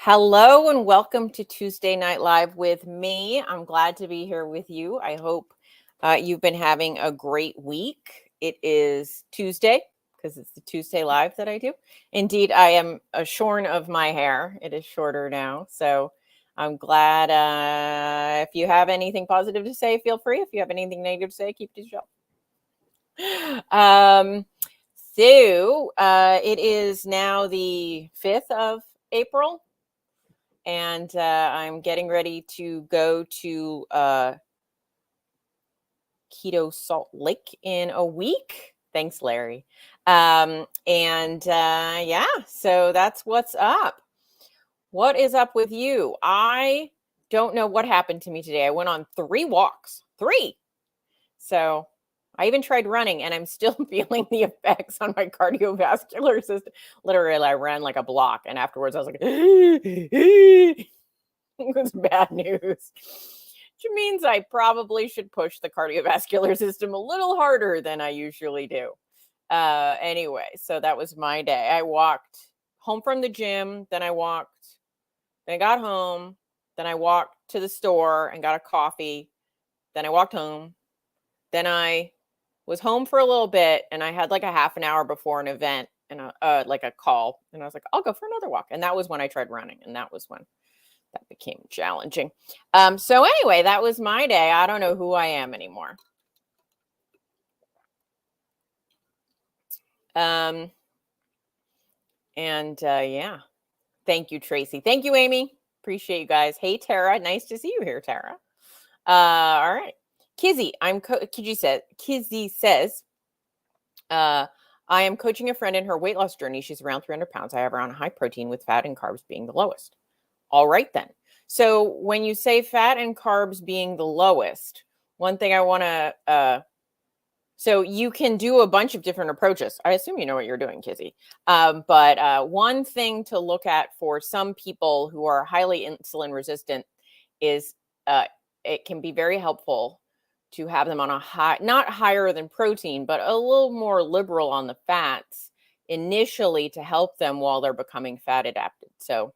Hello and welcome to Tuesday Night Live with me. I'm glad to be here with you. I hope you've been having a great week. It is Tuesday because it's the Tuesday Live that I do. Indeed, I am shorn of my hair. It is shorter now. So I'm glad. If you have anything positive to say, feel free. If you have anything negative to say, keep it to yourself. It is now the 5th of April. And I'm getting ready to go to Keto Salt Lake in a week. Thanks, Larry. So that's what's up. What is up with you? I don't know what happened to me today. I went on 3 walks. 3. So I even tried running, and I'm still feeling the effects on my cardiovascular system. Literally, I ran like a block, and afterwards I was like, it was bad news, which means I probably should push the cardiovascular system a little harder than I usually do. Anyway, so that was my day. I walked home from the gym, then I got home, then I walked to the store and got a coffee, then I walked home, then I was home for a little bit, and I had like a half an hour before an event and like a call, and I was like, I'll go for another walk. And that was when I tried running, and that was when that became challenging. So anyway, that was my day. I don't know who I am anymore. Yeah. Thank you, Tracy. Thank you, Amy. Appreciate you guys. Hey, Tara. Nice to see you here, Tara. All right. Kizzy says, I am coaching a friend in her weight loss journey. She's around 300 pounds. I have her on high protein with fat and carbs being the lowest. All right, then. So when you say fat and carbs being the lowest, one thing I want to, so you can do a bunch of different approaches. I assume you know what you're doing, Kizzy. But one thing to look at for some people who are highly insulin resistant is it can be very helpful to have them on a high, not higher than protein, but a little more liberal on the fats initially to help them while they're becoming fat adapted. So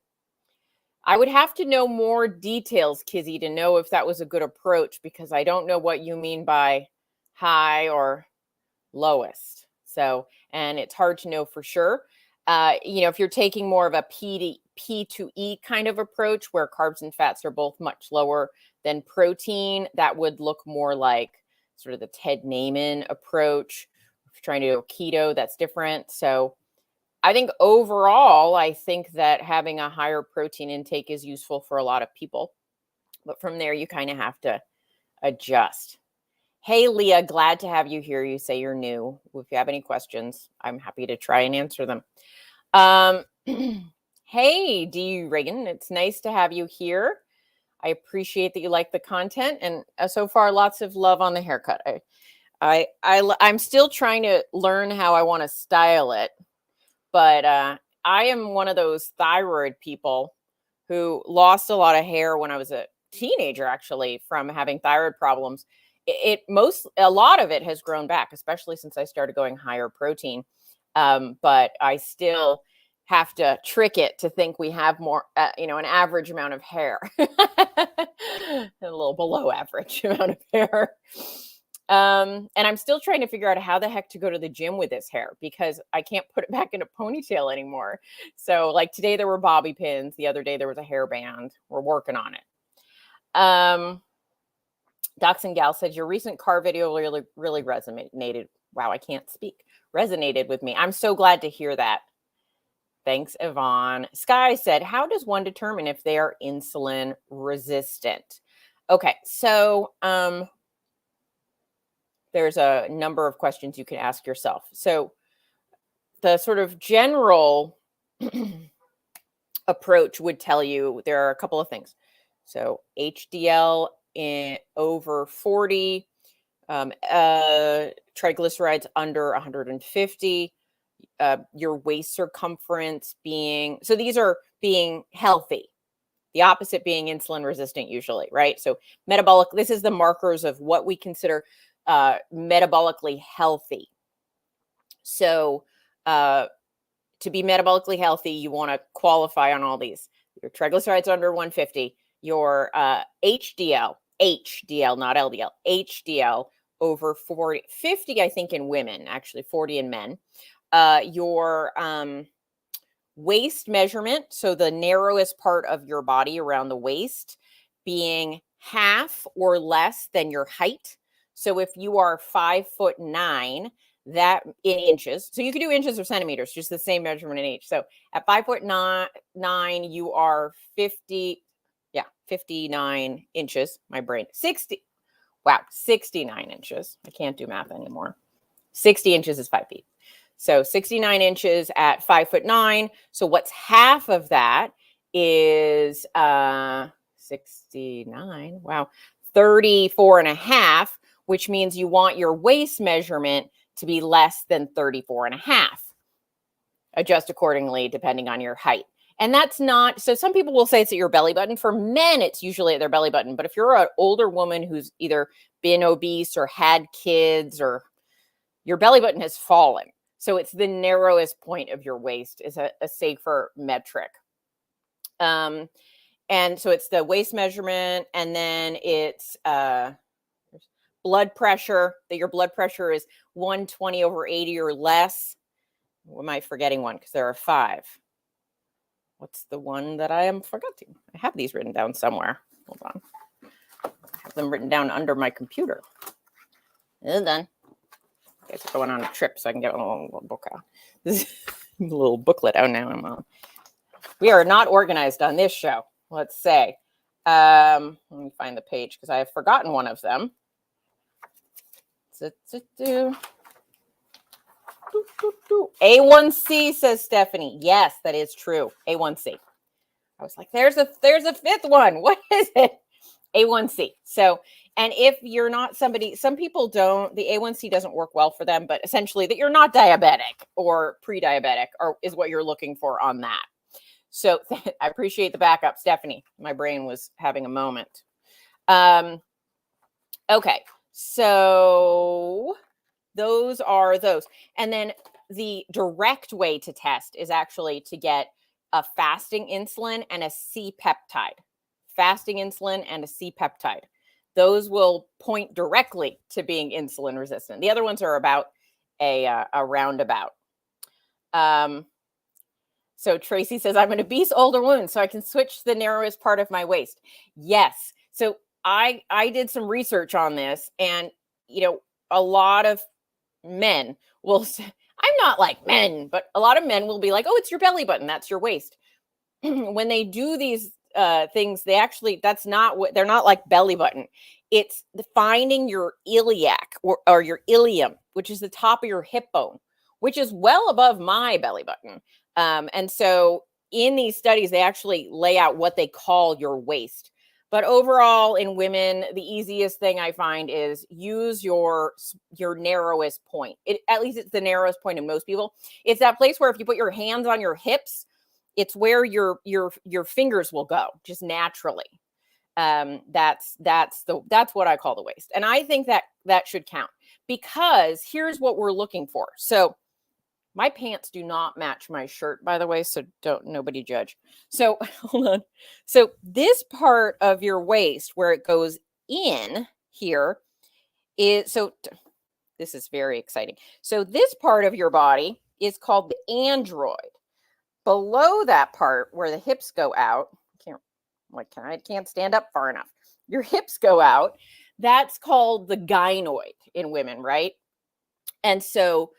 I would have to know more details, Kizzy, to know if that was a good approach, because I don't know what you mean by high or lowest. So, and it's hard to know for sure. If you're taking more of a P to E kind of approach where carbs and fats are both much lower than protein, that would look more like sort of the Ted Naiman approach. If you're trying to do keto, that's different. So I think overall, I think that having a higher protein intake is useful for a lot of people. But from there, you kind of have to adjust. Hey, Leah, glad to have you here. You say you're new. If you have any questions, I'm happy to try and answer them. Hey, D. Reagan, it's nice to have you here. I appreciate that you like the content, and so far, lots of love on the haircut. I'm still trying to learn how I want to style it, but I am one of those thyroid people who lost a lot of hair when I was a teenager, actually, from having thyroid problems. A lot of it has grown back, especially since I started going higher protein. But I still have to trick it to think we have more, an average amount of hair, a little below average amount of hair. And I'm still trying to figure out how the heck to go to the gym with this hair, because I can't put it back in a ponytail anymore. So like today there were bobby pins. The other day there was a hairband. We're working on it. Docs and Gal said, your recent car video really resonated. Wow, I can't speak. Resonated with me. I'm so glad to hear that. Thanks, Yvonne. Sky said, how does one determine if they are insulin resistant? Okay, so there's a number of questions you can ask yourself. So the sort of general approach would tell you there are a couple of things. So HDL over 40, triglycerides under 150, your waist circumference being, so these are being healthy, the opposite being insulin resistant usually, right? So metabolic, this is the markers of what we consider metabolically healthy. So to be metabolically healthy, you want to qualify on all these. your triglycerides under 150, your HDL, not LDL, HDL over 40, 50, I think in women, actually 40 in men. Your waist measurement, so the narrowest part of your body around the waist being half or less than your height. So if you are 5'9", that in inches, so you can do inches or centimeters, just the same measurement in each. So at 5'9", you are 59 inches. My brain, 69 inches. I can't do math anymore. 60 inches is 5 feet. So 69 inches at 5'9". So what's half of that is 69. Wow. 34 and a half, which means you want your waist measurement to be less than 34 and a half. Adjust accordingly, depending on your height. And that's not, so some people will say it's at your belly button. For men, it's usually at their belly button. But if you're an older woman who's either been obese or had kids, or your belly button has fallen. So it's the narrowest point of your waist is a safer metric. And so it's the waist measurement, and then it's blood pressure, that your blood pressure is 120/80 or less. Am I forgetting one? Because there are 5. What's the one that I am forgetting? I have these written down somewhere. Hold on. I have them written down under my computer. And then I guess I'm going on a trip, so I can get a little book out. This is a little booklet out now. We are not organized on this show. Let's say. Let me find the page because I have forgotten one of them. A1C, says Stephanie. Yes, that is true. A1C. I was like, there's a 5th one. What is it? A1C. So, and if you're not somebody, some people don't, the A1C doesn't work well for them, but essentially that you're not diabetic or pre-diabetic or is what you're looking for on that. So I appreciate the backup, Stephanie. My brain was having a moment. Okay. So those are those. And then the direct way to test is actually to get a fasting insulin and a C-peptide. Fasting insulin and a C-peptide. Those will point directly to being insulin resistant. The other ones are about a roundabout. So Tracy says, I'm an obese older woman, so I can switch the narrowest part of my waist. Yes. So I did some research on this, and, you know, a lot of men will say, I'm not like men, but a lot of men will be like, oh, it's your belly button. That's your waist. When they do these things, they actually, that's not what, they're not like belly button. It's finding your iliac or your ilium, which is the top of your hip bone, which is well above my belly button. And so in these studies, they actually lay out what they call your waist. But overall, in women, the easiest thing I find is use your narrowest point. At least it's the narrowest point in most people. It's that place where if you put your hands on your hips, it's where your fingers will go just naturally. That's what I call the waist. And I think that should count, because here's what we're looking for. So my pants do not match my shirt, by the way, so nobody judge. So hold on. So this part of your waist where it goes in here is, so this is very exciting. So this part of your body is called the android. Below that part where the hips go out, I can't stand up far enough. Your hips go out. That's called the gynoid in women, right? And so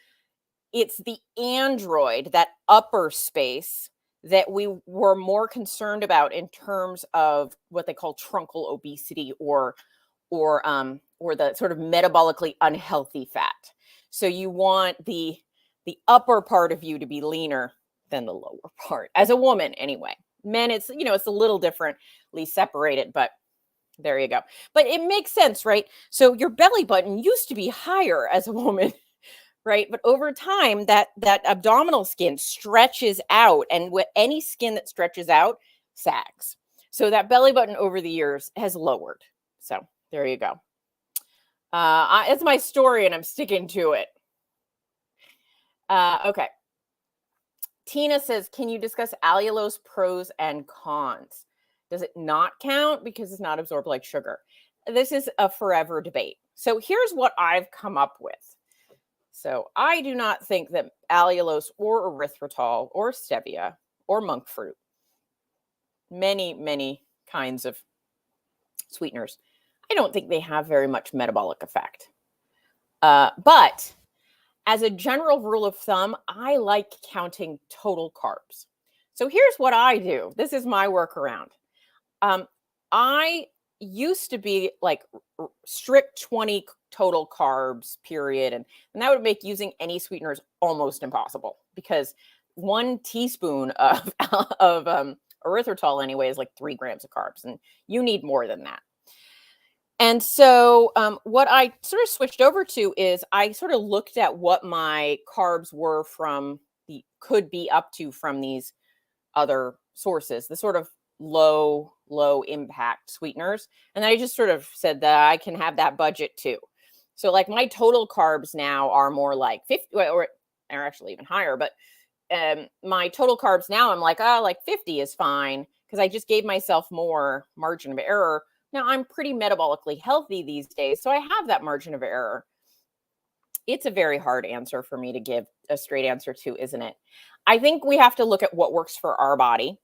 it's the android, that upper space, that we were more concerned about in terms of what they call truncal obesity or the sort of metabolically unhealthy fat. So you want the upper part of you to be leaner than the lower part, as a woman anyway. Men, it's a little differently separated, but there you go. But it makes sense, right? So your belly button used to be higher as a woman, right? But over time, that abdominal skin stretches out, and any skin that stretches out sags. So that belly button over the years has lowered. So there you go. It's my story, and I'm sticking to it. Okay. Tina says, can you discuss allulose pros and cons? Does it not count because it's not absorbed like sugar? This is a forever debate. So here's what I've come up with. So I do not think that allulose or erythritol or stevia or monk fruit, many kinds of sweeteners, I don't think they have very much metabolic effect. But as a general rule of thumb, I like counting total carbs. So here's what I do. This is my workaround. I used to be like strict 20 total carbs, period. And that would make using any sweeteners almost impossible because 1 teaspoon of, erythritol anyway is like 3 grams of carbs. And you need more than that. And so what I sort of switched over to is I sort of looked at what my carbs were could be up to from these other sources, the sort of low impact sweeteners. And I just sort of said that I can have that budget too. So like my total carbs now are more like 50 or actually even higher, but my total carbs now I'm like, like 50 is fine because I just gave myself more margin of error. Now, I'm pretty metabolically healthy these days, so I have that margin of error. It's a very hard answer for me to give a straight answer to, isn't it? I think we have to look at what works for our body.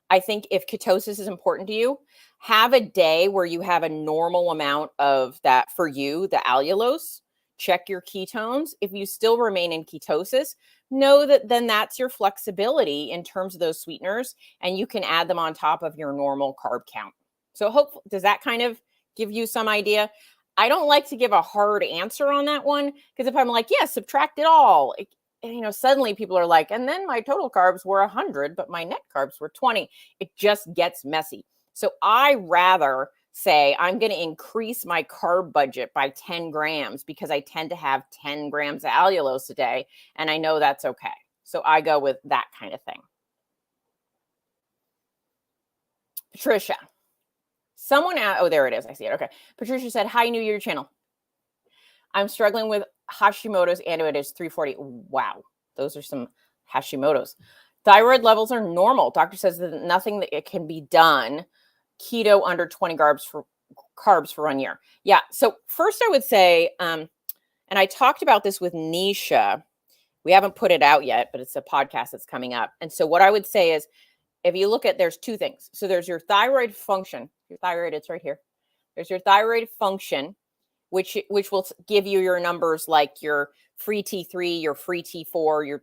I think if ketosis is important to you, have a day where you have a normal amount of that for you, the allulose. Check your ketones. If you still remain in ketosis, know that then that's your flexibility in terms of those sweeteners, and you can add them on top of your normal carb count. So hopefully, does that kind of give you some idea? I don't like to give a hard answer on that one because if I'm like, yeah, subtract it all, suddenly people are like, and then my total carbs were 100, but my net carbs were 20. It just gets messy. So I rather say I'm going to increase my carb budget by 10 grams because I tend to have 10 grams of allulose a day, and I know that's okay. So I go with that kind of thing. Patricia. There it is. I see it. Okay. Patricia said, hi, new to your channel. I'm struggling with Hashimoto's and it is 340. Wow. Those are some Hashimoto's. Thyroid levels are normal. Doctor says that nothing that it can be done. Keto under 20 carbs for 1 year. Yeah. So first I would say, and I talked about this with Nisha. We haven't put it out yet, but it's a podcast that's coming up. And so what I would say is, if you look at, there's 2 things. So there's your thyroid function. Your thyroid, it's right here. There's your thyroid function, which will give you your numbers like your free T3, your free T4, your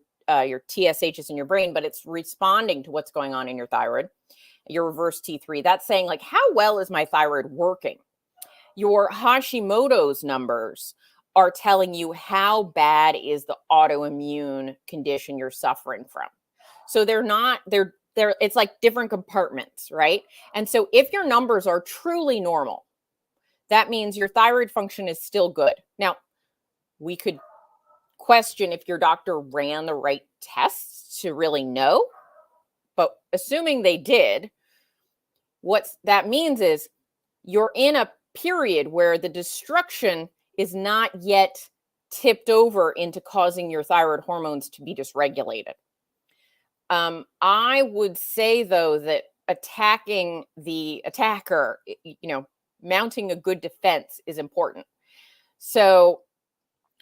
TSHs in your brain, but it's responding to what's going on in your thyroid. Your reverse T3, that's saying like, how well is my thyroid working? Your Hashimoto's numbers are telling you how bad is the autoimmune condition you're suffering from. So it's like different compartments, right? And so if your numbers are truly normal, that means your thyroid function is still good. Now, we could question if your doctor ran the right tests to really know, but assuming they did, what that means is you're in a period where the destruction is not yet tipped over into causing your thyroid hormones to be dysregulated. I would say, though, that attacking the attacker, mounting a good defense is important. So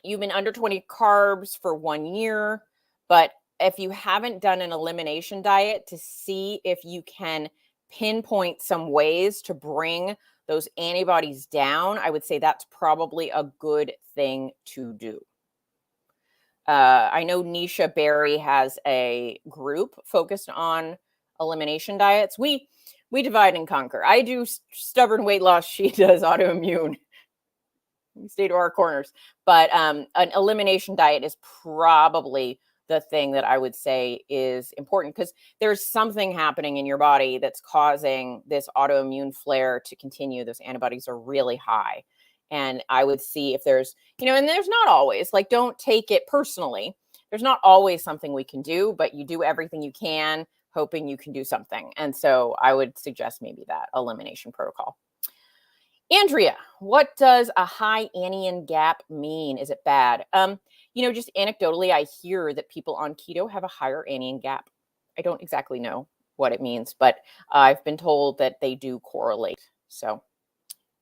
you've been under 20 carbs for 1 year, but if you haven't done an elimination diet to see if you can pinpoint some ways to bring those antibodies down, I would say that's probably a good thing to do. I know Nisha Berry has a group focused on elimination diets. We divide and conquer. I do stubborn weight loss. She does autoimmune. We stay to our corners. But an elimination diet is probably the thing that I would say is important because there's something happening in your body that's causing this autoimmune flare to continue. Those antibodies are really high. And I would see if there's, and there's not always, like, don't take it personally. There's not always something we can do, but you do everything you can, hoping you can do something. And so I would suggest maybe that elimination protocol. Andrea, what does a high anion gap mean? Is it bad? Just anecdotally, I hear that people on keto have a higher anion gap. I don't exactly know what it means, but I've been told that they do correlate. So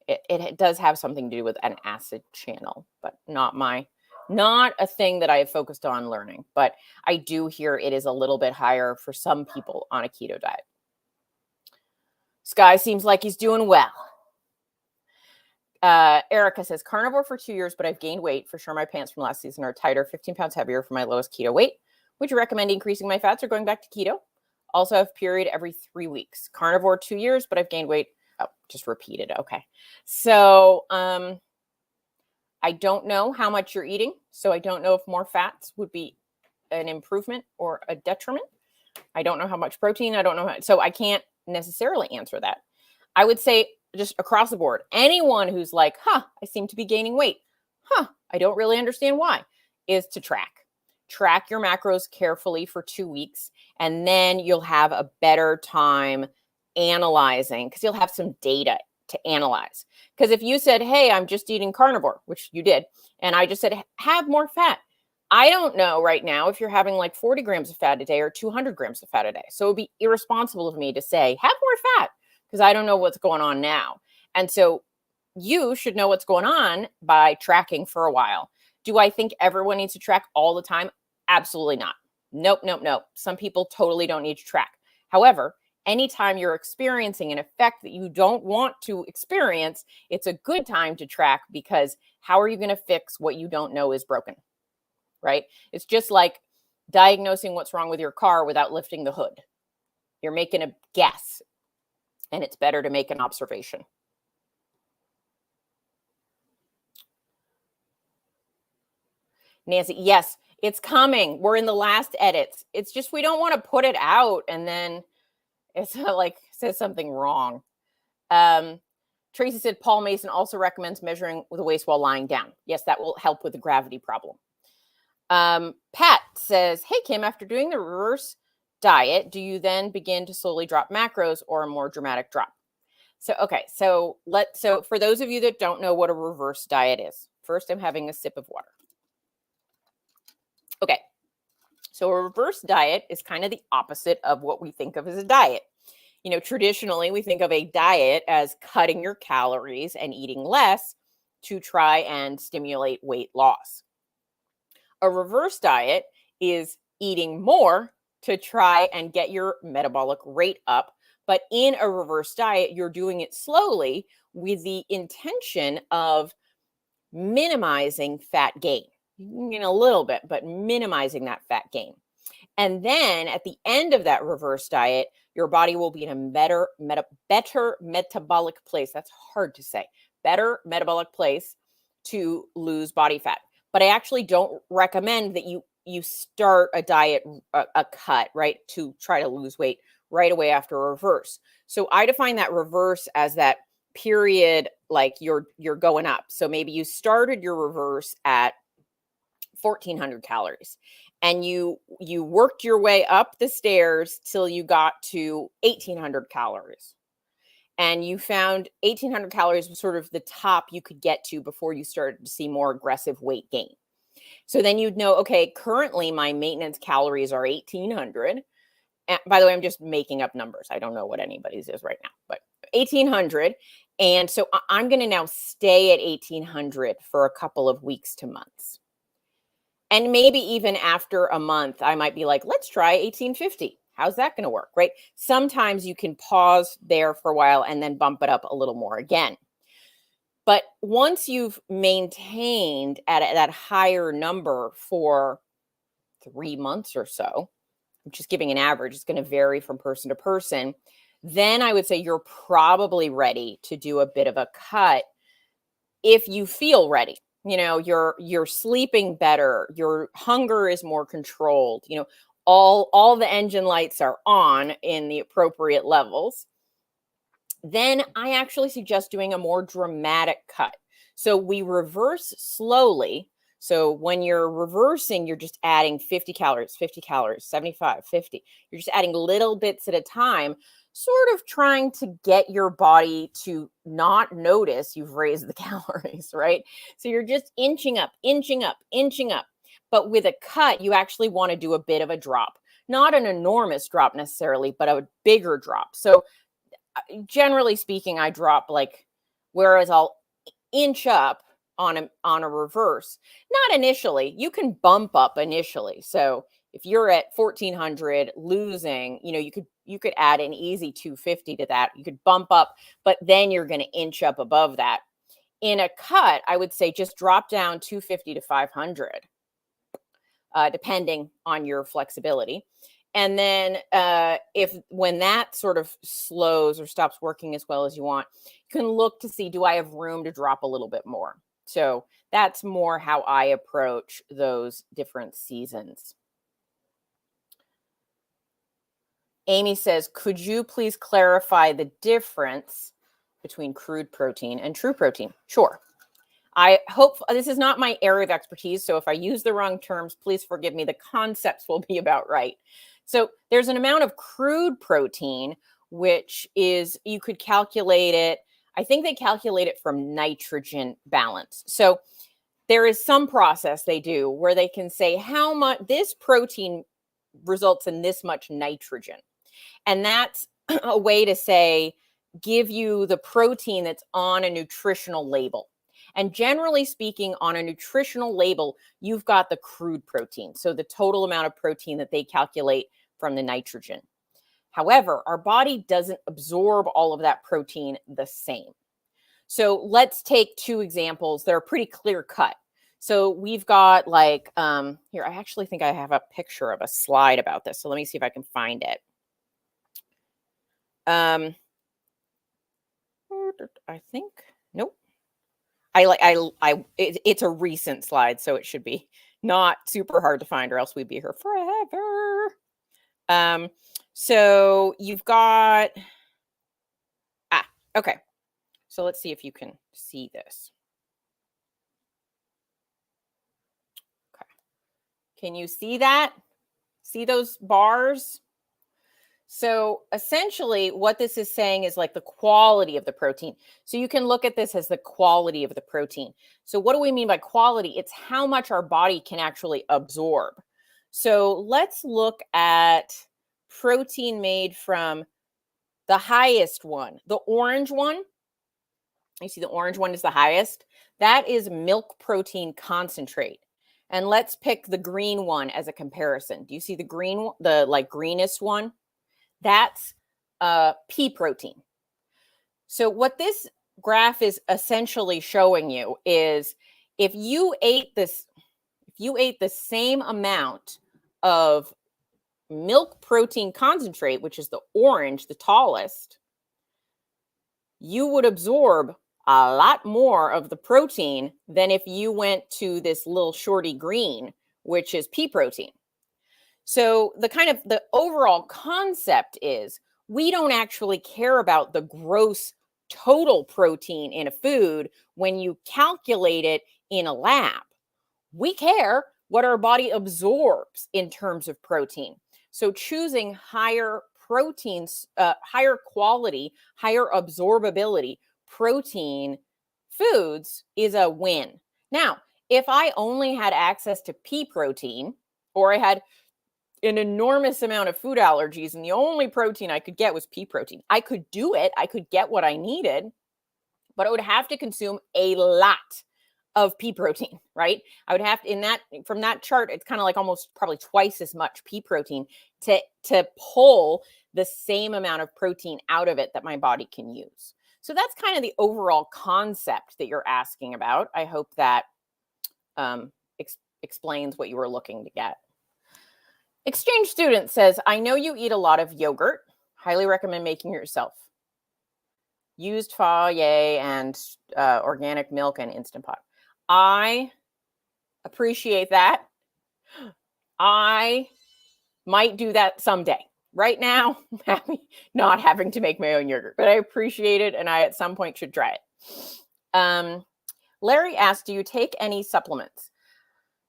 it does have something to do with an acid channel, but not a thing that I have focused on learning. But I do hear it is a little bit higher for some people on a keto diet. Sky seems like he's doing well. Erica says, carnivore for 2 years, but I've gained weight. For sure, my pants from last season are tighter, 15 pounds heavier for my lowest keto weight. Would you recommend increasing my fats or going back to keto? Also have period every 3 weeks. Carnivore 2 years, but I've gained weight. Oh, just repeated. Okay. So I don't know how much you're eating. So I don't know if more fats would be an improvement or a detriment. I don't know how much protein. I don't know. So I can't necessarily answer that. I would say just across the board, anyone who's like, I seem to be gaining weight. I don't really understand why, is to track. Track your macros carefully for 2 weeks, and then you'll have a better time analyzing because you'll have some data to analyze. Because if you said, hey, I'm just eating carnivore, which you did, and I just said, have more fat. I don't know right now if you're having like 40 grams of fat a day or 200 grams of fat a day. So it would be irresponsible of me to say, have more fat, because I don't know what's going on now. And so you should know what's going on by tracking for a while. Do I think everyone needs to track all the time? Absolutely not. Nope. Some people totally don't need to track. However, anytime you're experiencing an effect that you don't want to experience, it's a good time to track, because how are you going to fix what you don't know is broken, right? It's just like diagnosing what's wrong with your car without lifting the hood. You're making a guess, and it's better to make an observation. Nancy, yes, it's coming. We're in the last edits. It's just we don't want to put it out and then it's like says something wrong. Tracy said Paul Mason also recommends measuring the waist while lying down. Yes, that will help with the gravity problem. Pat says, hey, Kim, after doing the reverse diet, do you then begin to slowly drop macros or a more dramatic drop? So, okay, so for those of you that don't know what a reverse diet is, first I'm having a sip of water. Okay, so a reverse diet is kind of the opposite of what we think of as a diet. You know, traditionally we think of a diet as cutting your calories and eating less to try and stimulate weight loss. A reverse diet is eating more to try and get your metabolic rate up. But in a reverse diet, you're doing it slowly with the intention of minimizing fat gain. In a little bit, but minimizing that fat gain. And then at the end of that reverse diet, your body will be in a better metabolic place. That's hard to say. Better metabolic place to lose body fat. But I actually don't recommend that you start a diet, a cut, right, to try to lose weight right away after a reverse. So I define that reverse as that period, like you're going up. So maybe you started your reverse at 1,400 calories and you worked your way up the stairs till you got to 1,800 calories. And you found 1,800 calories was sort of the top you could get to before you started to see more aggressive weight gain. So then you'd know, okay, currently my maintenance calories are 1,800. And by the way, I'm just making up numbers. I don't know what anybody's is right now, but 1,800. And so I'm going to now stay at 1,800 for a couple of weeks to months. And maybe even after a month, I might be like, let's try 1,850. How's that going to work, right? Sometimes you can pause there for a while and then bump it up a little more again. But once you've maintained at that higher number for 3 months or so, I'm just giving an average, it's going to vary from person to person, then I would say you're probably ready to do a bit of a cut if you feel ready. You know, you're sleeping better, your hunger is more controlled, you know, all the engine lights are on in the appropriate levels. Then I actually suggest doing a more dramatic cut. So we reverse slowly. So when you're reversing, you're just adding 50 calories, 75, 50. You're just adding little bits at a time, sort of trying to get your body to not notice you've raised the calories, right? So you're just inching up. But with a cut, you actually want to do a bit of a drop. not an enormous drop necessarily, but a bigger drop. So generally speaking, I drop like, whereas I'll inch up on a reverse, not initially. You can bump up initially. So if you're at 1400 losing, you could add an easy 250 to that. You could bump up, but then you're going to inch up above that. In a cut, I would say just drop down 250 to 500, depending on your flexibility. And then when that sort of slows or stops working as well as you want, you can look to see, do I have room to drop a little bit more? So that's more how I approach those different seasons. Amy says, could you please clarify the difference between crude protein and true protein? Sure. I hope this is not my area of expertise, so if I use the wrong terms, please forgive me. The concepts will be about right. So there's an amount of crude protein, which is, you could calculate it. I think they calculate it from nitrogen balance. So there is some process they do where they can say how much this protein results in this much nitrogen. And that's a way to say, give you the protein that's on a nutritional label. And generally speaking, on a nutritional label, you've got the crude protein. So the total amount of protein that they calculate from the nitrogen. However, our body doesn't absorb all of that protein the same. So let's take two examples that are pretty clear cut. So we've got like, here, I actually think I have a picture of a slide about this. So let me see if I can find it. I think, nope. It's a recent slide, so it should be not super hard to find, or else we'd be here forever. So you've got, okay. So let's see if you can see this. Okay. Can you see that? See those bars? So essentially what this is saying is like the quality of the protein. So you can look at this as the quality of the protein. So what do we mean by quality? It's how much our body can actually absorb. So let's look at protein made from the highest one, the orange one. You see the orange one is the highest. That is milk protein concentrate. And let's pick the green one as a comparison. Do you see the green, the like greenest one? That's pea protein. So what this graph is essentially showing you is if you ate the same amount of milk protein concentrate, which is the orange, the tallest, you would absorb a lot more of the protein than if you went to this little shorty green, which is pea protein. So the overall concept is we don't actually care about the gross total protein in a food when you calculate it in a lab. We care what our body absorbs in terms of protein. So choosing higher proteins, higher quality, higher absorbability protein foods is a win. Now, if I only had access to pea protein, or I had an enormous amount of food allergies and the only protein I could get was pea protein, I could do it. I could get what I needed, but I would have to consume a lot of pea protein, right? I would have to, from that chart, it's kind of like almost probably twice as much pea protein to pull the same amount of protein out of it that my body can use. So that's kind of the overall concept that you're asking about. I hope that explains what you were looking to get. Exchange student says, I know you eat a lot of yogurt. Highly recommend making it yourself. Used Fage and organic milk and Instant Pot. I appreciate that. I might do that someday. Right now, I'm happy not having to make my own yogurt, but I appreciate it, and I at some point should try it. Larry asked, do you take any supplements?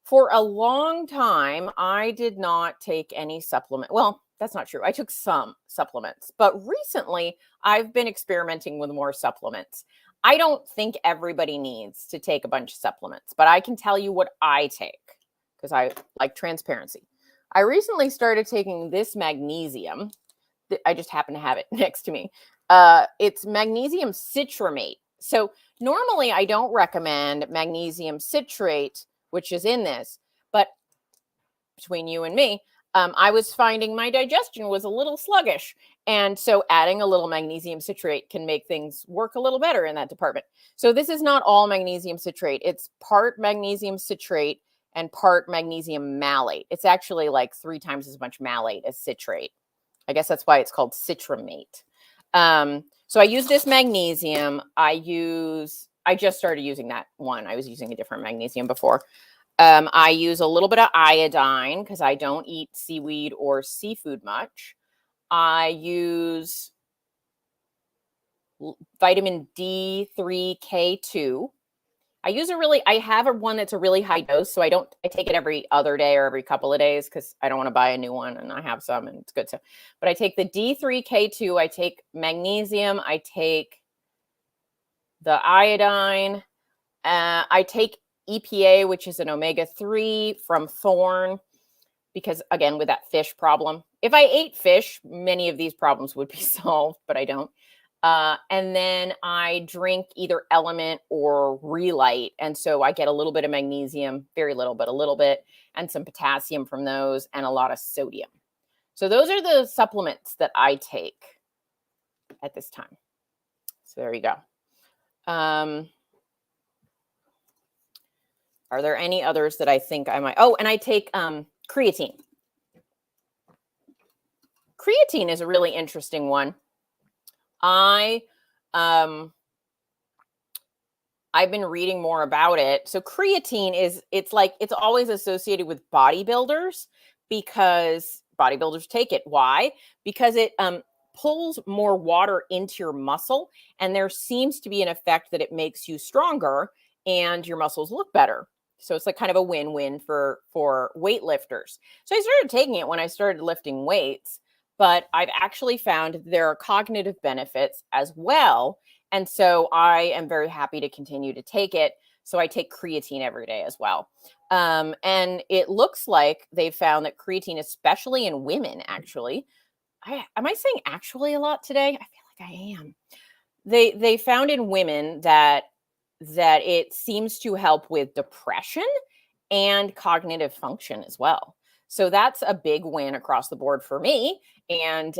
For a long time, I did not take any supplement. Well, that's not true. I took some supplements, but recently I've been experimenting with more supplements. I don't think everybody needs to take a bunch of supplements, but I can tell you what I take because I like transparency. I recently started taking this magnesium. I just happen to have it next to me. It's magnesium citramate. So normally I don't recommend magnesium citrate, which is in this, but between you and me, I was finding my digestion was a little sluggish. And so adding a little magnesium citrate can make things work a little better in that department. So this is not all magnesium citrate. It's part magnesium citrate and part magnesium malate. It's actually like 3 times as much malate as citrate. I guess that's why it's called citramate. So I use this magnesium. I just started using that one. I was using a different magnesium before. I use a little bit of iodine because I don't eat seaweed or seafood much. I use vitamin D3K2. I have one that's a really high dose, so I take it every other day or every couple of days because I don't want to buy a new one, and I have some and it's good. But I take the D3K2, I take magnesium, I take the iodine, I take EPA, which is an omega-3 from Thorn, because again, with that fish problem, if I ate fish, many of these problems would be solved, but I don't. And then I drink either Element or Relight. And so I get a little bit of magnesium, very little, but a little bit, and some potassium from those, and a lot of sodium. So those are the supplements that I take at this time. So there you go. Are there any others that I think I might? Oh, and I take creatine. Creatine is a really interesting one. I've been reading more about it. So creatine it's always associated with bodybuilders because bodybuilders take it. Why? Because it pulls more water into your muscle, and there seems to be an effect that it makes you stronger and your muscles look better. So it's like kind of a win-win for weightlifters. So I started taking it when I started lifting weights, but I've actually found there are cognitive benefits as well. And so I am very happy to continue to take it. So I take creatine every day as well. And it looks like they've found that creatine, especially in women, actually, am I saying actually a lot today? I feel like I am. They found in women that it seems to help with depression and cognitive function as well. So that's a big win across the board for me. And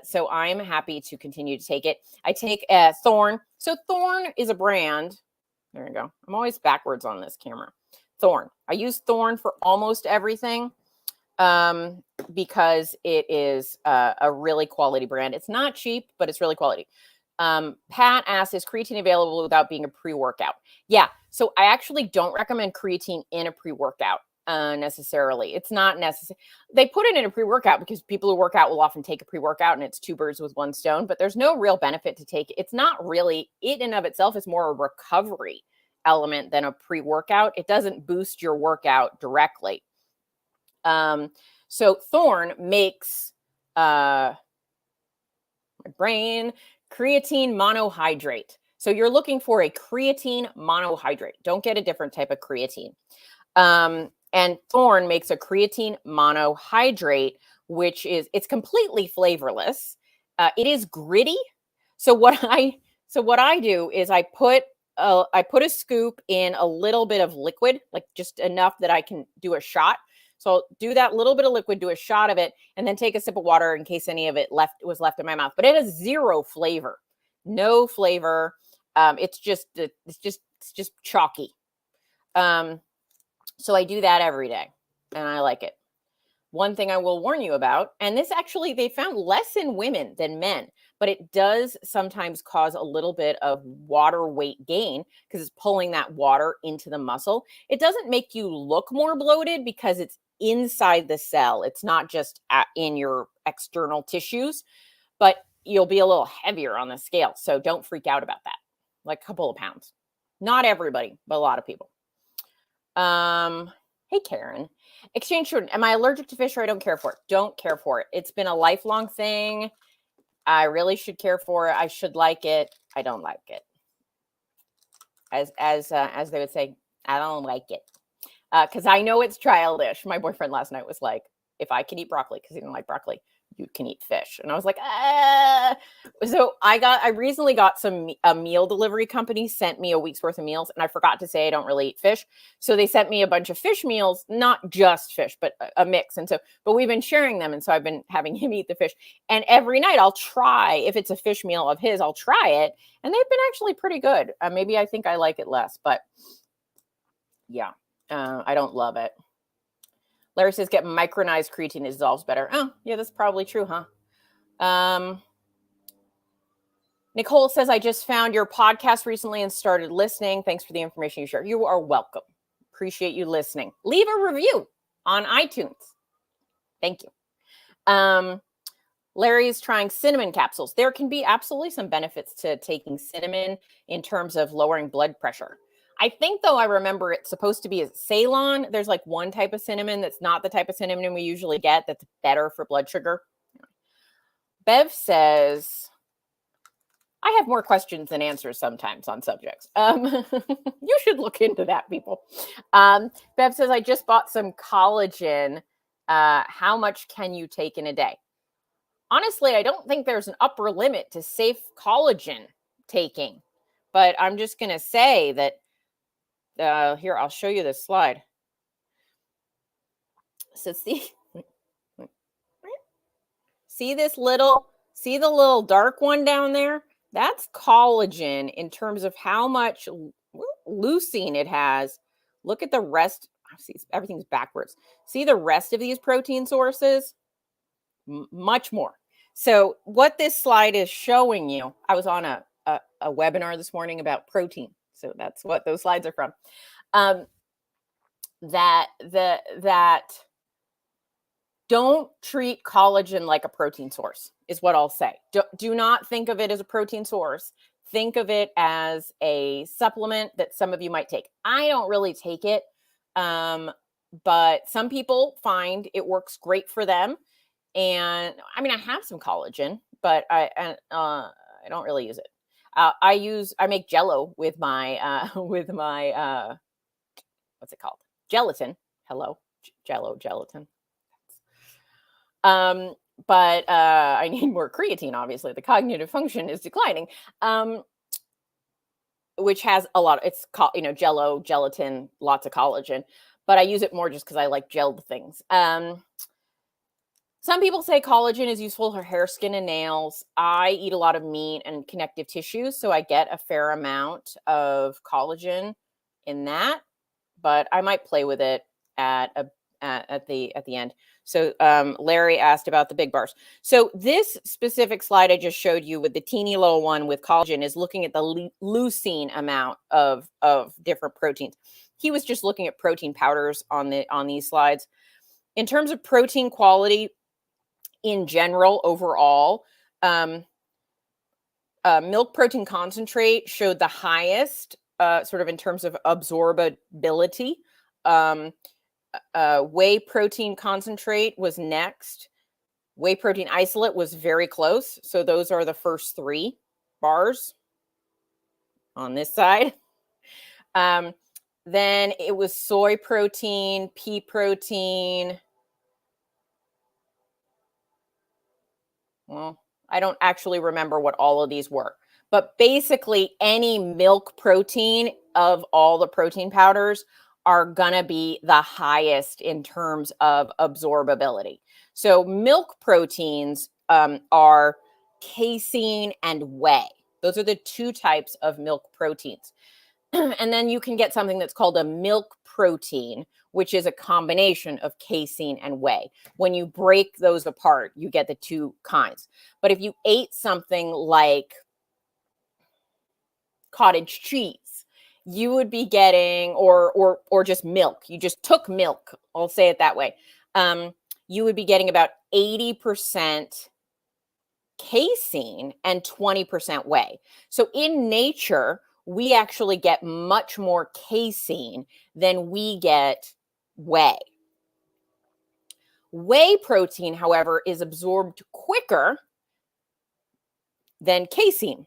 so I'm happy to continue to take it. I take Thorn. So Thorn is a brand. There you go. I'm always backwards on this camera. Thorn. I use Thorn for almost everything because it is a really quality brand. It's not cheap, but it's really quality. Pat asks, is creatine available without being a pre-workout? Yeah. So I actually don't recommend creatine in a pre-workout necessarily. It's not necessary. They put it in a pre-workout because people who work out will often take a pre-workout, and it's 2 birds with 1 stone, but there's no real benefit to take it. It's not really, it in of itself is more a recovery element than a pre-workout. It doesn't boost your workout directly. So Thorn makes my brain creatine monohydrate. So you're looking for a creatine monohydrate. Don't get a different type of creatine. And Thorn makes a creatine monohydrate, which it's completely flavorless. It is gritty. So what I do is I put a scoop in a little bit of liquid, like just enough that I can do a shot. So I'll do that little bit of liquid, do a shot of it, and then take a sip of water in case any of it was left in my mouth. But it has 0 flavor, no flavor. It's just chalky. So I do that every day, and I like it. One thing I will warn you about, and this actually they found less in women than men, but it does sometimes cause a little bit of water weight gain because it's pulling that water into the muscle. It doesn't make you look more bloated because it's inside the cell. It's not just in your external tissues, but you'll be a little heavier on the scale. So don't freak out about that. Like a couple of pounds. Not everybody, but a lot of people. Hey, Karen. Exchange student. Am I allergic to fish or I don't care for it? Don't care for it. It's been a lifelong thing. I really should care for it. I should like it. I don't like it. As they would say, I don't like it. Because I know it's childish. My boyfriend last night was like, if I can eat broccoli, because he didn't like broccoli, you can eat fish. And I was like, ah. So I recently got a meal delivery company sent me a week's worth of meals, and I forgot to say I don't really eat fish. So they sent me a bunch of fish meals, not just fish, but a mix. And so, but we've been sharing them. And so I've been having him eat the fish. And every night I'll try, if it's a fish meal of his, I'll try it. And they've been actually pretty good. Maybe I think I like it less, but yeah, I don't love it. Larry says, get micronized creatine, it dissolves better. Oh, yeah, that's probably true, huh? Nicole says, I just found your podcast recently and started listening. Thanks for the information you share. You are welcome. Appreciate you listening. Leave a review on iTunes. Thank you. Larry's trying cinnamon capsules. There can be absolutely some benefits to taking cinnamon in terms of lowering blood pressure. I think, though, I remember it's supposed to be a Ceylon. There's like one type of cinnamon that's not the type of cinnamon we usually get that's better for blood sugar. Bev says, I have more questions than answers sometimes on subjects. You should look into that, people. Bev says, I just bought some collagen. How much can you take in a day? Honestly, I don't think there's an upper limit to safe collagen taking, but I'm just going to say that here, I'll show you this slide. So see the little dark one down there? That's collagen in terms of how much leucine it has. Look at the rest. See, everything's backwards. See the rest of these protein sources? Much more. So what this slide is showing you, I was on a webinar this morning about protein. So that's what those slides are from. That don't treat collagen like a protein source is what I'll say. Do not think of it as a protein source. Think of it as a supplement that some of you might take. I don't really take it, but some people find it works great for them. And I mean, I have some collagen, but I don't really use it. I make Jello with my what's it called? Gelatin. Hello, Jello gelatin. But I need more creatine. Obviously, the cognitive function is declining. Which has a lot. It's Jello, gelatin, lots of collagen. But I use it more just because I like gelled things. Some people say collagen is useful for hair, skin, and nails. I eat a lot of meat and connective tissues, so I get a fair amount of collagen in that. But I might play with it at the end. So Larry asked about the big bars. So this specific slide I just showed you with the teeny little one with collagen is looking at the leucine amount of different proteins. He was just looking at protein powders on these slides. In terms of protein quality in general, overall, milk protein concentrate showed the highest sort of in terms of absorbability. Whey protein concentrate was next. Whey protein isolate was very close. So those are the first 3 bars on this side. Then it was soy protein, pea protein. Well, I don't actually remember what all of these were. But basically, any milk protein of all the protein powders are going to be the highest in terms of absorbability. So milk proteins are casein and whey. Those are the 2 types of milk proteins. And then you can get something that's called a milk protein, which is a combination of casein and whey. When you break those apart, you get the 2 kinds. But if you ate something like cottage cheese, you would be getting, or just milk. You just took milk. I'll say it that way. You would be getting about 80% casein and 20% whey. So in nature, we actually get much more casein than we get whey. Whey protein, however, is absorbed quicker than casein.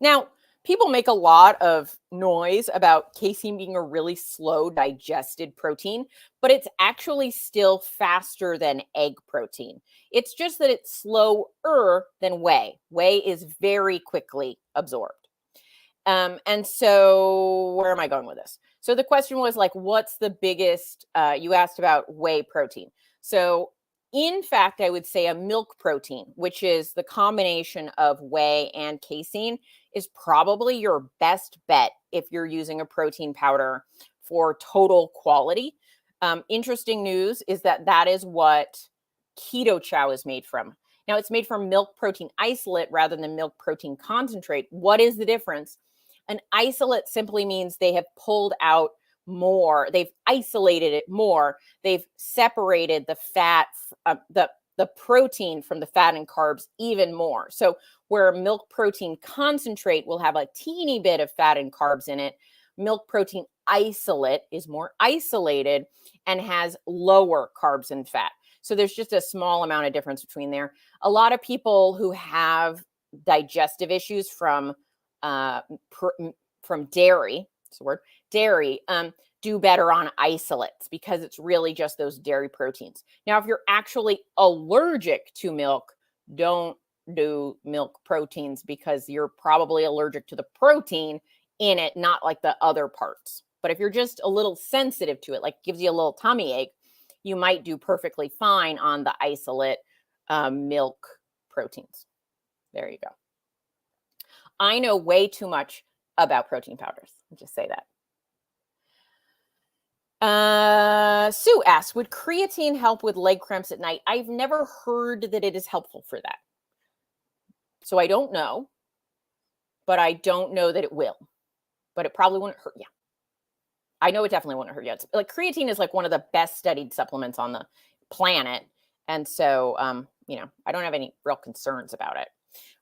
Now, People make a lot of noise about casein being a really slow digested protein, but it's actually still faster than egg protein. It's just that it's slower than whey. Whey is very quickly absorbed. And so where am I going with this? So the question was like, what's the biggest, you asked about whey protein. So in fact, I would say a milk protein, which is the combination of whey and casein, is probably your best bet if you're using a protein powder for total quality. Interesting news is that that is what Keto Chow is made from. Now, it's made from milk protein isolate rather than milk protein concentrate. What is the difference? An isolate simply means they have pulled out more. They've isolated it more. They've separated the fat, the protein from the fat and carbs even more. So where milk protein concentrate will have a teeny bit of fat and carbs in it, milk protein isolate is more isolated and has lower carbs and fat. So there's just a small amount of difference between there. A lot of people who have digestive issues from dairy, it's the word, dairy, do better on isolates because it's really just those dairy proteins. Now, if you're actually allergic to milk, don't do milk proteins because you're probably allergic to the protein in it, not like the other parts. But if you're just a little sensitive to it, like gives you a little tummy ache, you might do perfectly fine on the isolate milk proteins. There you go. I know way too much about protein powders. I'll just say that. Sue asks, would creatine help with leg cramps at night? I've never heard that it is helpful for that. So I don't know, but I don't know that it will. But it probably wouldn't hurt you. I know it definitely wouldn't hurt you. It's like creatine is like one of the best studied supplements on the planet. And so, I don't have any real concerns about it.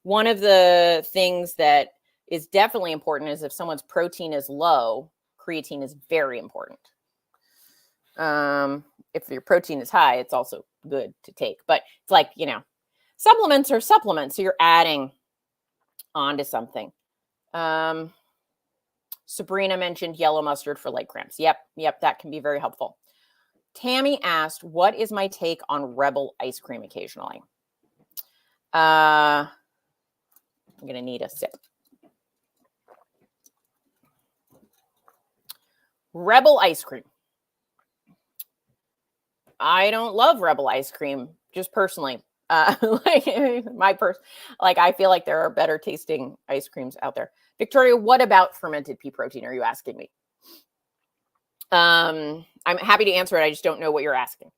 One of the things that is definitely important is if someone's protein is low, creatine is very important. If your protein is high, it's also good to take. But it's like, supplements are supplements. So you're adding onto something. Sabrina mentioned yellow mustard for leg cramps. Yep, that can be very helpful. Tammy asked, what is my take on Rebel ice cream occasionally? I'm going to need a sip. Rebel ice cream. I don't love Rebel ice cream, just personally. I feel like there are better tasting ice creams out there. Victoria, what about fermented pea protein? Are you asking me? I'm happy to answer it. I just don't know what you're asking.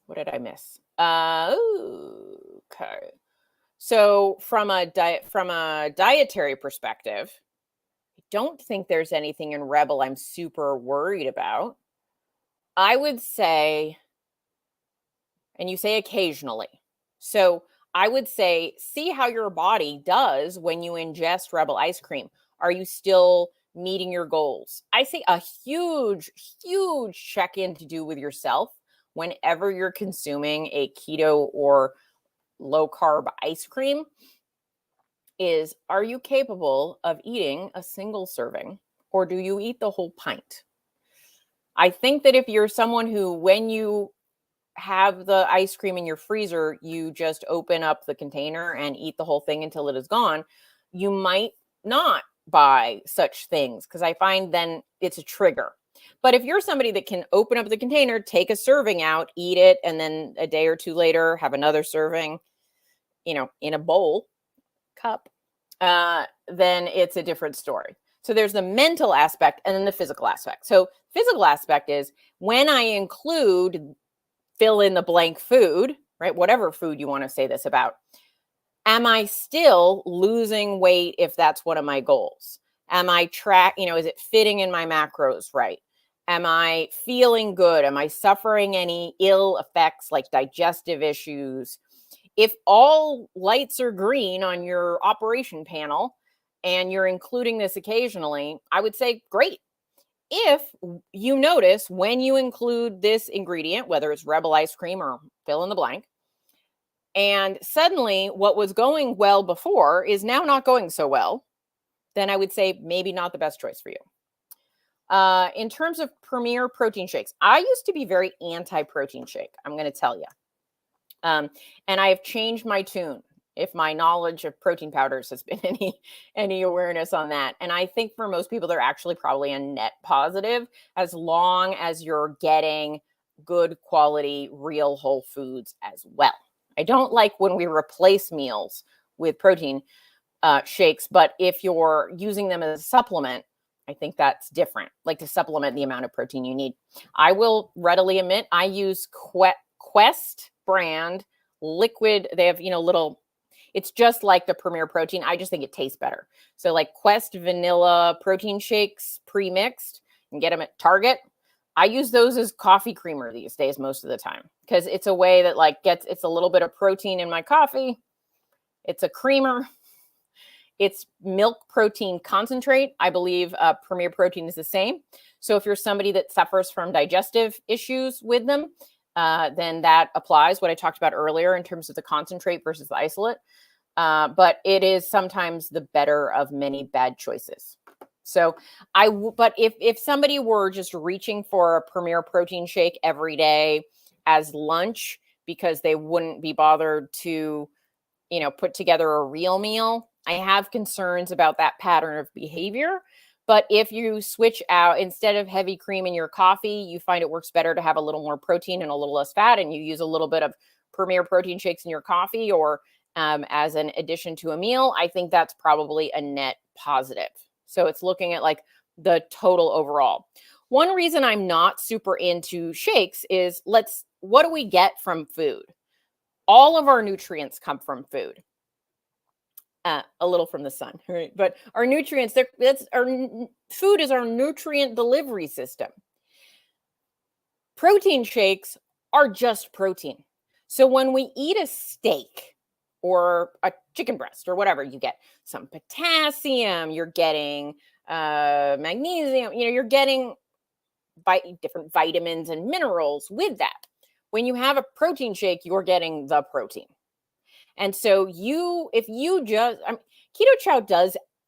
What did I miss? Okay. So from a dietary perspective, I don't think there's anything in Rebel I'm super worried about. I would say, and you say occasionally. So I would say, see how your body does when you ingest Rebel ice cream. Are you still meeting your goals? I say a huge, huge check-in to do with yourself whenever you're consuming a keto or low carb ice cream is, are you capable of eating a single serving or do you eat the whole pint? I think that if you're someone who, when you have the ice cream in your freezer, you just open up the container and eat the whole thing until it is gone, you might not buy such things because I find then it's a trigger. But if you're somebody that can open up the container, take a serving out, eat it, and then a day or two later have another serving, in a bowl, cup, then it's a different story. So there's the mental aspect and then the physical aspect. So physical aspect is when I include fill in the blank food, right? Whatever food you want to say this about. Am I still losing weight if that's one of my goals? Am I is it fitting in my macros right? Am I feeling good? Am I suffering any ill effects like digestive issues? If all lights are green on your operation panel and you're including this occasionally, I would say great. If you notice when you include this ingredient, whether it's Rebel ice cream or fill in the blank, and suddenly what was going well before is now not going so well, then I would say maybe not the best choice for you. In terms of Premier protein shakes, I used to be very anti-protein shake, I'm going to tell you. And I have changed my tune if my knowledge of protein powders has been any awareness on that. And I think for most people, they're actually probably a net positive as long as you're getting good quality, real whole foods as well. I don't like when we replace meals with protein shakes, but if you're using them as a supplement, I think that's different, like to supplement the amount of protein you need. I will readily admit I use Quest brand liquid. They have, little, it's just like the Premier protein. I just think it tastes better. So like Quest vanilla protein shakes pre-mixed, and get them at Target. I use those as coffee creamer these days most of the time because it's a way that it's a little bit of protein in my coffee. It's a creamer. It's milk protein concentrate. I believe Premier Protein is the same. So if you're somebody that suffers from digestive issues with them, then that applies what I talked about earlier in terms of the concentrate versus the isolate. But it is sometimes the better of many bad choices. So but if somebody were just reaching for a Premier Protein shake every day as lunch because they wouldn't be bothered to, put together a real meal, I have concerns about that pattern of behavior. But if you switch out, instead of heavy cream in your coffee, you find it works better to have a little more protein and a little less fat, and you use a little bit of Premier protein shakes in your coffee or as an addition to a meal, I think that's probably a net positive. So it's looking at like the total overall. One reason I'm not super into shakes is what do we get from food? All of our nutrients come from food. A little from the sun, right? But our nutrients, food is our nutrient delivery system. Protein shakes are just protein. So when we eat a steak or a chicken breast or whatever, you get some potassium, you're getting magnesium, you're getting different vitamins and minerals with that. When you have a protein shake, you're getting the protein. And so Keto Chow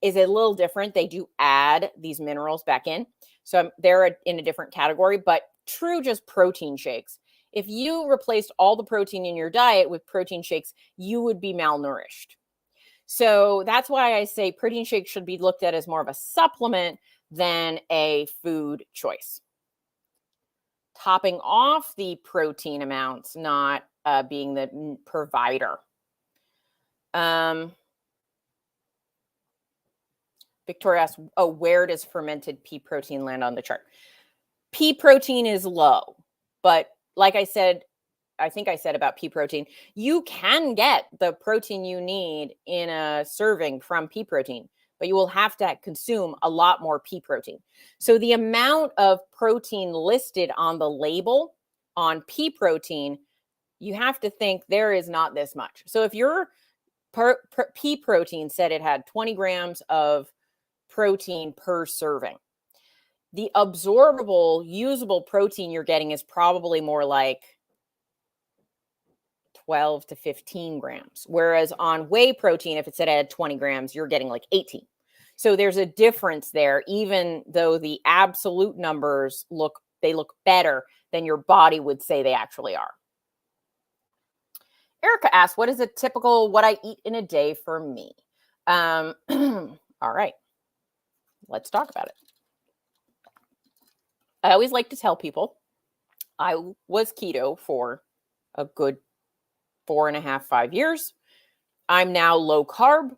is a little different. They do add these minerals back in. So they're in a different category, but true just protein shakes. If you replaced all the protein in your diet with protein shakes, you would be malnourished. So that's why I say protein shakes should be looked at as more of a supplement than a food choice. Topping off the protein amounts, not being the provider. Victoria asks, where does fermented pea protein land on the chart? Pea protein is low, but like I think I said about pea protein, you can get the protein you need in a serving from pea protein, but you will have to consume a lot more pea protein. So the amount of protein listed on the label on pea protein, you have to think there is not this much. So if your pea protein said it had 20 grams of protein per serving, the absorbable, usable protein you're getting is probably more like 12 to 15 grams. Whereas on whey protein, if it said it had 20 grams, you're getting like 18. So there's a difference there, even though the absolute numbers look better than your body would say they actually are. Erica asks, what is a typical what I eat in a day for me? All right, let's talk about it. I always like to tell people I was keto for a good 4.5, 5 years. I'm now low carb.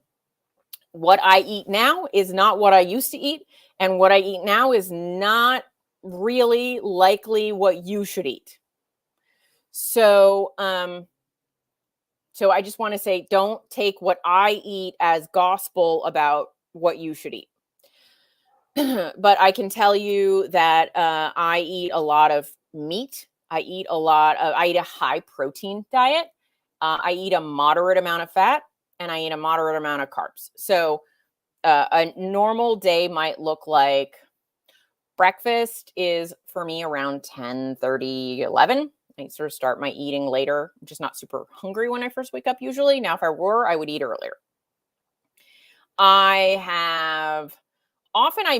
What I eat now is not what I used to eat. And what I eat now is not really likely what you should eat. So I just want to say, don't take what I eat as gospel about what you should eat. But I can tell you that I eat a lot of meat. I eat a high protein diet. I eat a moderate amount of fat, and I eat a moderate amount of carbs. So a normal day might look like breakfast is for me around 10:30, 11. I sort of start my eating later. I'm just not super hungry when I first wake up usually. Now, if I were, I would eat earlier. I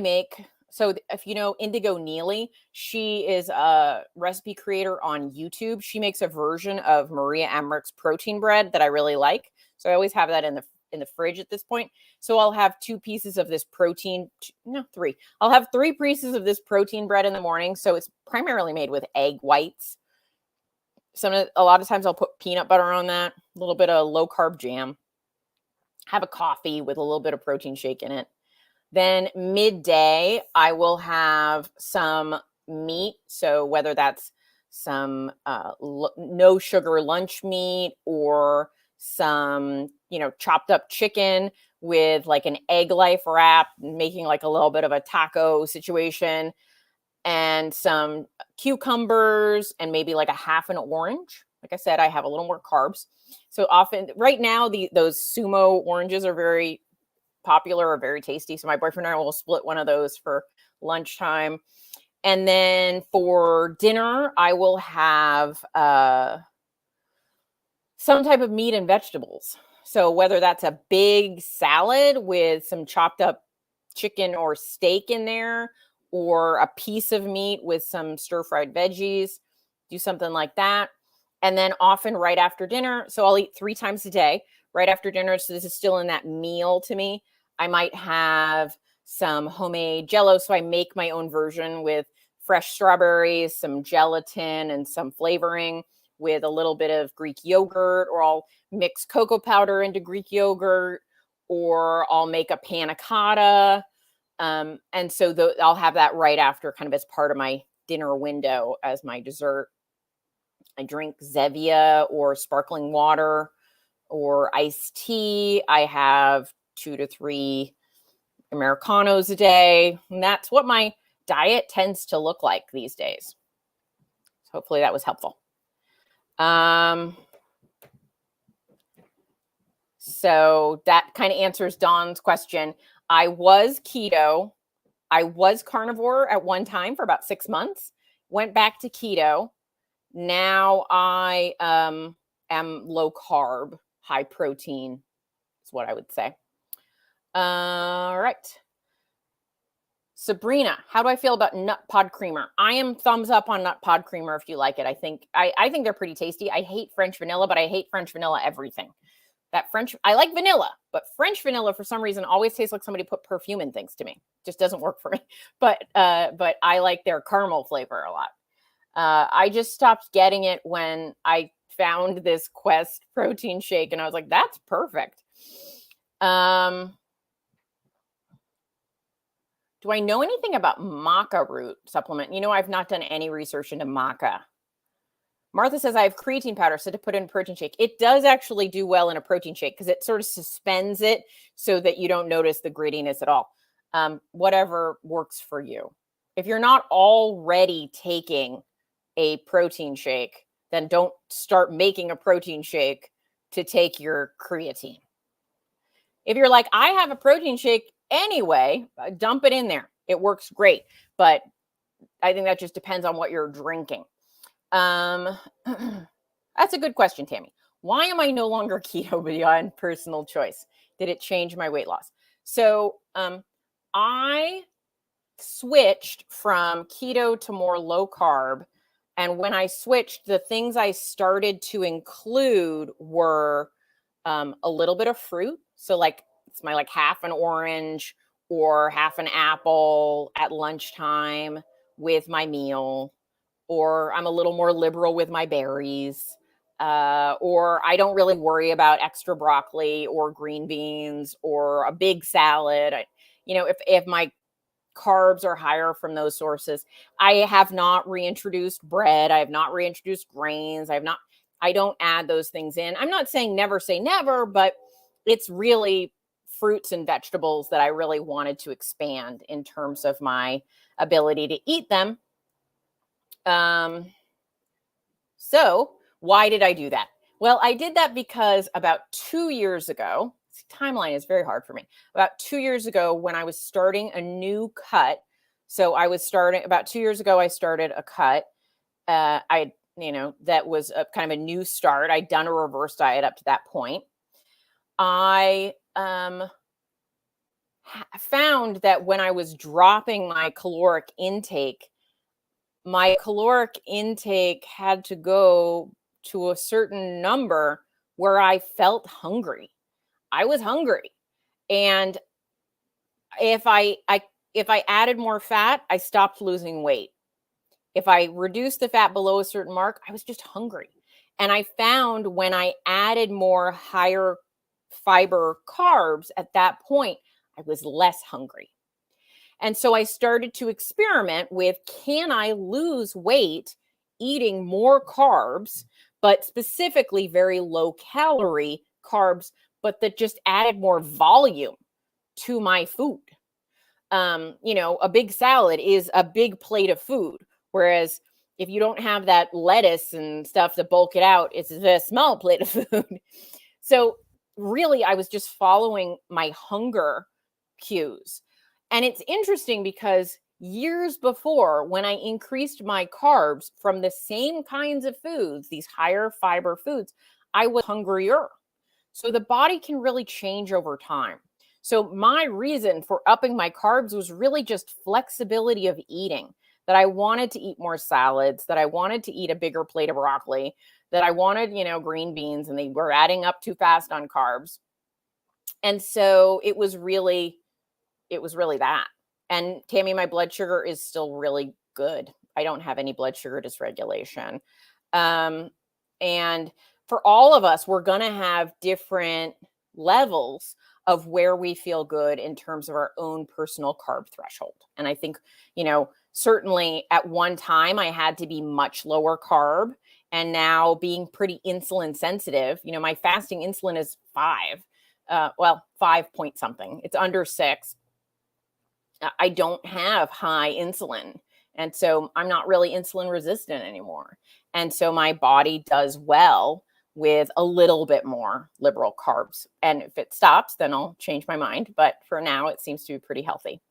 make, so if you know Indigo Neely, she is a recipe creator on YouTube. She makes a version of Maria Emmerich's protein bread that I really like. So I always have that in the fridge at this point. So I'll have 2 pieces of this protein, no, 3. I'll have 3 pieces of this protein bread in the morning. So it's primarily made with egg whites. A lot of times I'll put peanut butter on that, a little bit of low carb jam, have a coffee with a little bit of protein shake in it. Then midday, I will have some meat. So whether that's some no sugar lunch meat or some, chopped up chicken with like an egg life wrap, making like a little bit of a taco situation, and some cucumbers and maybe like a half an orange. Like I said, I have a little more carbs. So often right now, those sumo oranges are very popular or very tasty. So my boyfriend and I will split one of those for lunchtime. And then for dinner, I will have some type of meat and vegetables. So whether that's a big salad with some chopped up chicken or steak in there, or a piece of meat with some stir-fried veggies, do something like that. And then often right after dinner, so I'll eat 3 times a day right after dinner. So this is still in that meal to me. I might have some homemade Jell-O. So I make my own version with fresh strawberries, some gelatin, and some flavoring with a little bit of Greek yogurt, or I'll mix cocoa powder into Greek yogurt, or I'll make a panna cotta. And so I'll have that right after, kind of as part of my dinner window as my dessert. I drink Zevia or sparkling water or iced tea. I have 2 to 3 Americanos a day. And that's what my diet tends to look like these days. So hopefully that was helpful. So that kind of answers Dawn's question. I was keto. I was carnivore at one time for about 6 months, went back to keto. Now I am low carb, high protein is what I would say. All right. Sabrina, how do I feel about nut pod creamer? I am thumbs up on nut pod creamer if you like it. I think they're pretty tasty. I hate French vanilla, but I hate French vanilla everything. I like vanilla, but French vanilla for some reason always tastes like somebody put perfume in things to me. Just doesn't work for me. But I like their caramel flavor a lot. I just stopped getting it when I found this Quest protein shake, and I was like, that's perfect. Do I know anything about maca root supplement? I've not done any research into maca. Martha says, I have creatine powder, so to put in a protein shake. It does actually do well in a protein shake because it sort of suspends it so that you don't notice the grittiness at all. Whatever works for you. If you're not already taking a protein shake, then don't start making a protein shake to take your creatine. If you're like, I have a protein shake anyway, dump it in there. It works great. But I think that just depends on what you're drinking. That's a good question, Tammy. Why am I no longer keto beyond personal choice? Did it change my weight loss? So I switched from keto to more low carb. And when I switched, the things I started to include were a little bit of fruit. So it's my half an orange or half an apple at lunchtime with my meal. Or I'm a little more liberal with my berries, or I don't really worry about extra broccoli or green beans or a big salad. If my carbs are higher from those sources, I have not reintroduced bread. I have not reintroduced grains. I don't add those things in. I'm not saying never say never, but it's really fruits and vegetables that I really wanted to expand in terms of my ability to eat them. So why did I do that? Well, I did that because about 2 years ago, timeline is very hard for me. About 2 years ago, when I was starting a new cut, about 2 years ago, I started a cut. I that was a kind of a new start. I'd done a reverse diet up to that point. I found that when I was dropping my caloric intake had to go to a certain number where I felt hungry. I was hungry. And if I added more fat, I stopped losing weight. If I reduced the fat below a certain mark, I was just hungry. And I found when I added more higher fiber carbs at that point, I was less hungry. And so I started to experiment with, can I lose weight eating more carbs, but specifically very low calorie carbs, but that just added more volume to my food. A big salad is a big plate of food. Whereas if you don't have that lettuce and stuff to bulk it out, it's a small plate of food. So really, I was just following my hunger cues. And it's interesting because years before, when I increased my carbs from the same kinds of foods, these higher fiber foods, I was hungrier. So the body can really change over time. So my reason for upping my carbs was really just flexibility of eating, that I wanted to eat more salads, that I wanted to eat a bigger plate of broccoli, that I wanted, green beans, and they were adding up too fast on carbs. And so it was really that. And Tammy, my blood sugar is still really good. I don't have any blood sugar dysregulation. And for all of us, we're going to have different levels of where we feel good in terms of our own personal carb threshold. And I think, certainly at one time I had to be much lower carb, and now being pretty insulin sensitive, my fasting insulin is 5, 5 point something. It's under 6. I don't have high insulin. And so I'm not really insulin resistant anymore. And so my body does well with a little bit more liberal carbs. And if it stops, then I'll change my mind. But for now, it seems to be pretty healthy.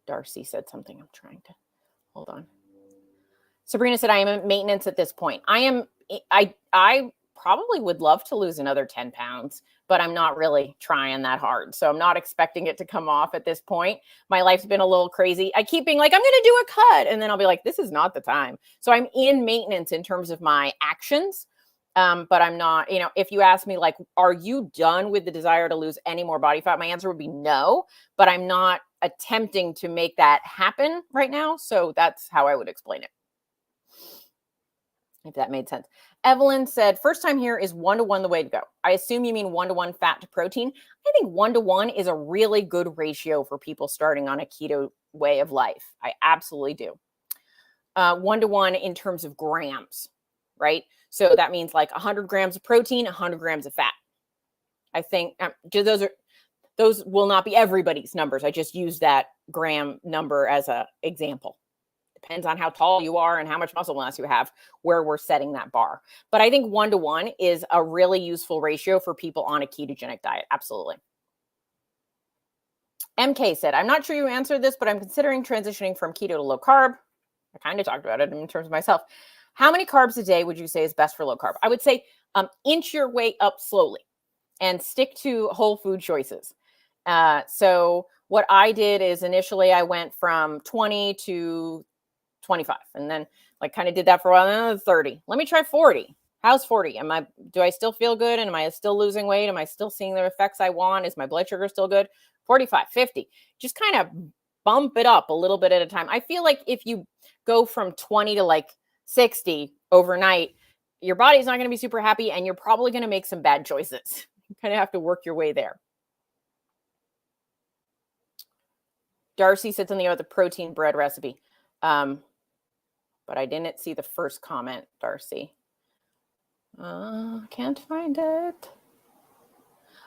Darcy said something. I'm trying to hold on. Sabrina said, I am in maintenance at this point. I probably would love to lose another 10 pounds, but I'm not really trying that hard. So I'm not expecting it to come off at this point. My life's been a little crazy. I keep being like, I'm going to do a cut. And then I'll be like, this is not the time. So I'm in maintenance in terms of my actions. But I'm not, if you ask me, like, are you done with the desire to lose any more body fat? My answer would be no, but I'm not attempting to make that happen right now. So that's how I would explain it, if that made sense. Evelyn said, first time here, is 1-to-1 the way to go? I assume you mean 1-to-1 fat to protein. I think 1-to-1 is a really good ratio for people starting on a keto way of life. I absolutely do. 1-to-1 in terms of grams, right? So that means like 100 grams of protein, 100 grams of fat. I think those will not be everybody's numbers. I just use that gram number as an example. Depends on how tall you are and how much muscle mass you have, where we're setting that bar. But I think 1-to-1 is a really useful ratio for people on a ketogenic diet. Absolutely. MK said, I'm not sure you answered this, but I'm considering transitioning from keto to low carb. I kind of talked about it in terms of myself. How many carbs a day would you say is best for low carb? I would say inch your way up slowly and stick to whole food choices. So what I did is initially I went from 20 to 25 and then kind of did that for a while. Then 30. Let me try 40. How's 40? Do I still feel good? And am I still losing weight? Am I still seeing the effects I want? Is my blood sugar still good? 45, 50. Just kind of bump it up a little bit at a time. I feel like if you go from 20 to 60 overnight, your body's not going to be super happy and you're probably going to make some bad choices. You kind of have to work your way there. Darcy said something about the protein bread recipe. But I didn't see the first comment, Darcy. Can't find it.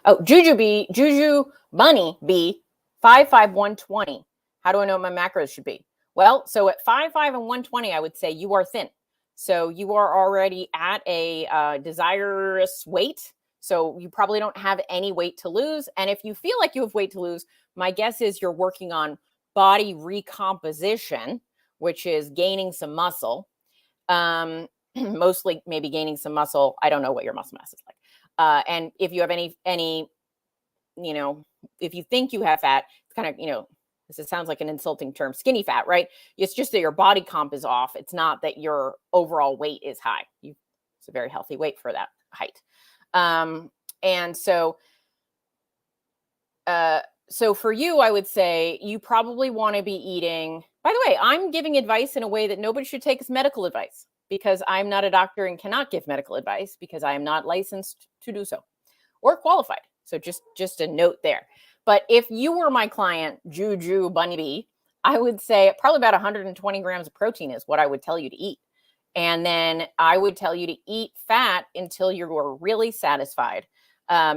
Oh, Juju Bunny B, 5'5", 120. How do I know what my macros should be? Well, so at 5'5" and 120, I would say you are thin. So you are already at a desirous weight. So you probably don't have any weight to lose. And if you feel like you have weight to lose, my guess is you're working on body recomposition, which is gaining some muscle, mostly maybe gaining some muscle. I don't know what your muscle mass is like. And if you have any, if you think you have fat, it's kind of, this sounds like an insulting term, skinny fat, right? It's just that your body comp is off. It's not that your overall weight is high. It's a very healthy weight for that height. And so for you, I would say you probably want to be eating, by the way, I'm giving advice in a way that nobody should take as medical advice, because I'm not a doctor and cannot give medical advice because I am not licensed to do so or qualified. So just a note there. But if you were my client, Juju Bunny Bee, I would say probably about 120 grams of protein is what I would tell you to eat. And then I would tell you to eat fat until you're really satisfied.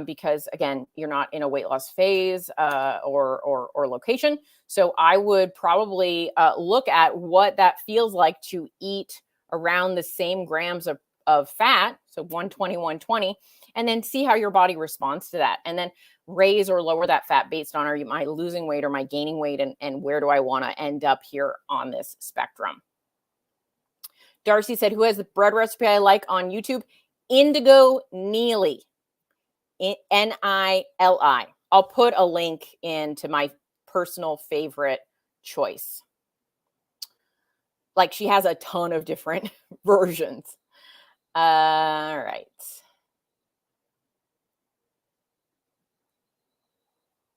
Because again, you're not in a weight loss phase or location. So I would probably look at what that feels like to eat around the same grams of fat. So 120, 120, and then see how your body responds to that. And then raise or lower that fat based on, am I losing weight or am I gaining weight, and where do I want to end up here on this spectrum? Darcy said, who has the bread recipe I like on YouTube? Indigo Neely. Nili. I'll put a link into my personal favorite choice. Like, she has a ton of different versions. All right.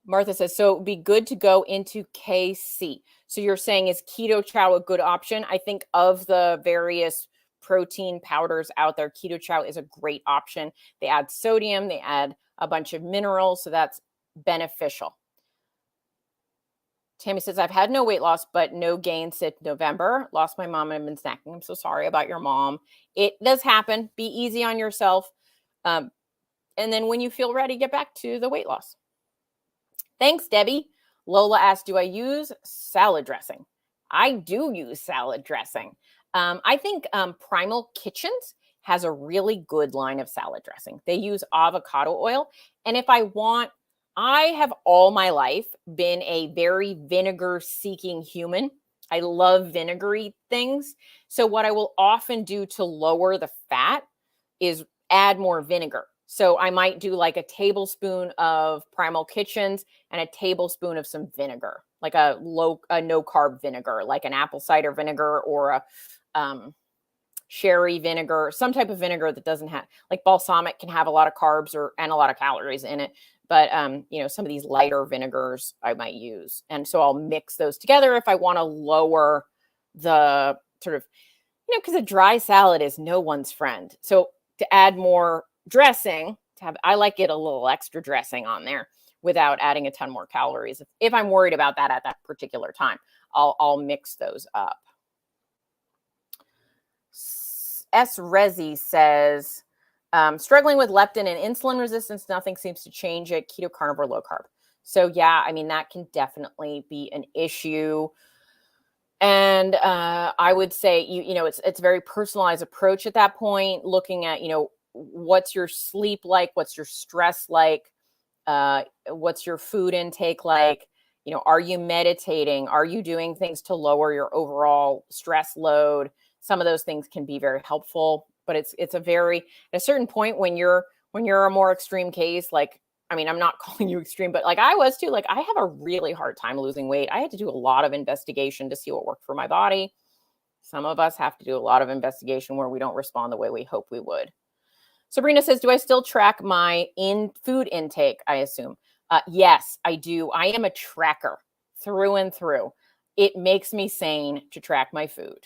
Martha says, so it'd be good to go into KC. So you're saying, is Keto Chow a good option? I think of the various protein powders out there, Keto Chow is a great option. They add sodium, they add a bunch of minerals, so that's beneficial. Tammy says, I've had no weight loss, but no gain since November. Lost my mom and I've been snacking. I'm so sorry about your mom. It does happen. Be easy on yourself. And then when you feel ready, get back to the weight loss. Thanks, Debbie. Lola asked, do I use salad dressing? I do use salad dressing. I think Primal Kitchens has a really good line of salad dressing. They use avocado oil. And if I have all my life been a very vinegar-seeking human. I love vinegary things. So what I will often do to lower the fat is add more vinegar. So I might do like a tablespoon of Primal Kitchens and a tablespoon of some vinegar, like a no carb vinegar, like an apple cider vinegar or a sherry vinegar, some type of vinegar that doesn't have, like balsamic can have a lot of carbs and a lot of calories in it. But, some of these lighter vinegars I might use. And so I'll mix those together if I want to lower the sort of, because a dry salad is no one's friend. So to add more dressing, I like it a little extra dressing on there without adding a ton more calories. If I'm worried about that at that particular time, I'll mix those up. S. Rezi says, struggling with leptin and insulin resistance, nothing seems to change it. Keto, carnivore, low carb. So yeah, I mean, that can definitely be an issue. And I would say, it's a very personalized approach at that point, looking at, what's your sleep like? What's your stress like? What's your food intake like? Are you meditating? Are you doing things to lower your overall stress load? Some of those things can be very helpful, but it's at a certain point when you're a more extreme case, like, I mean, I'm not calling you extreme, but like I was too, like I have a really hard time losing weight. I had to do a lot of investigation to see what worked for my body. Some of us have to do a lot of investigation where we don't respond the way we hope we would. Sabrina says, do I still track my food intake? I assume. Yes, I do. I am a tracker through and through. It makes me sane to track my food.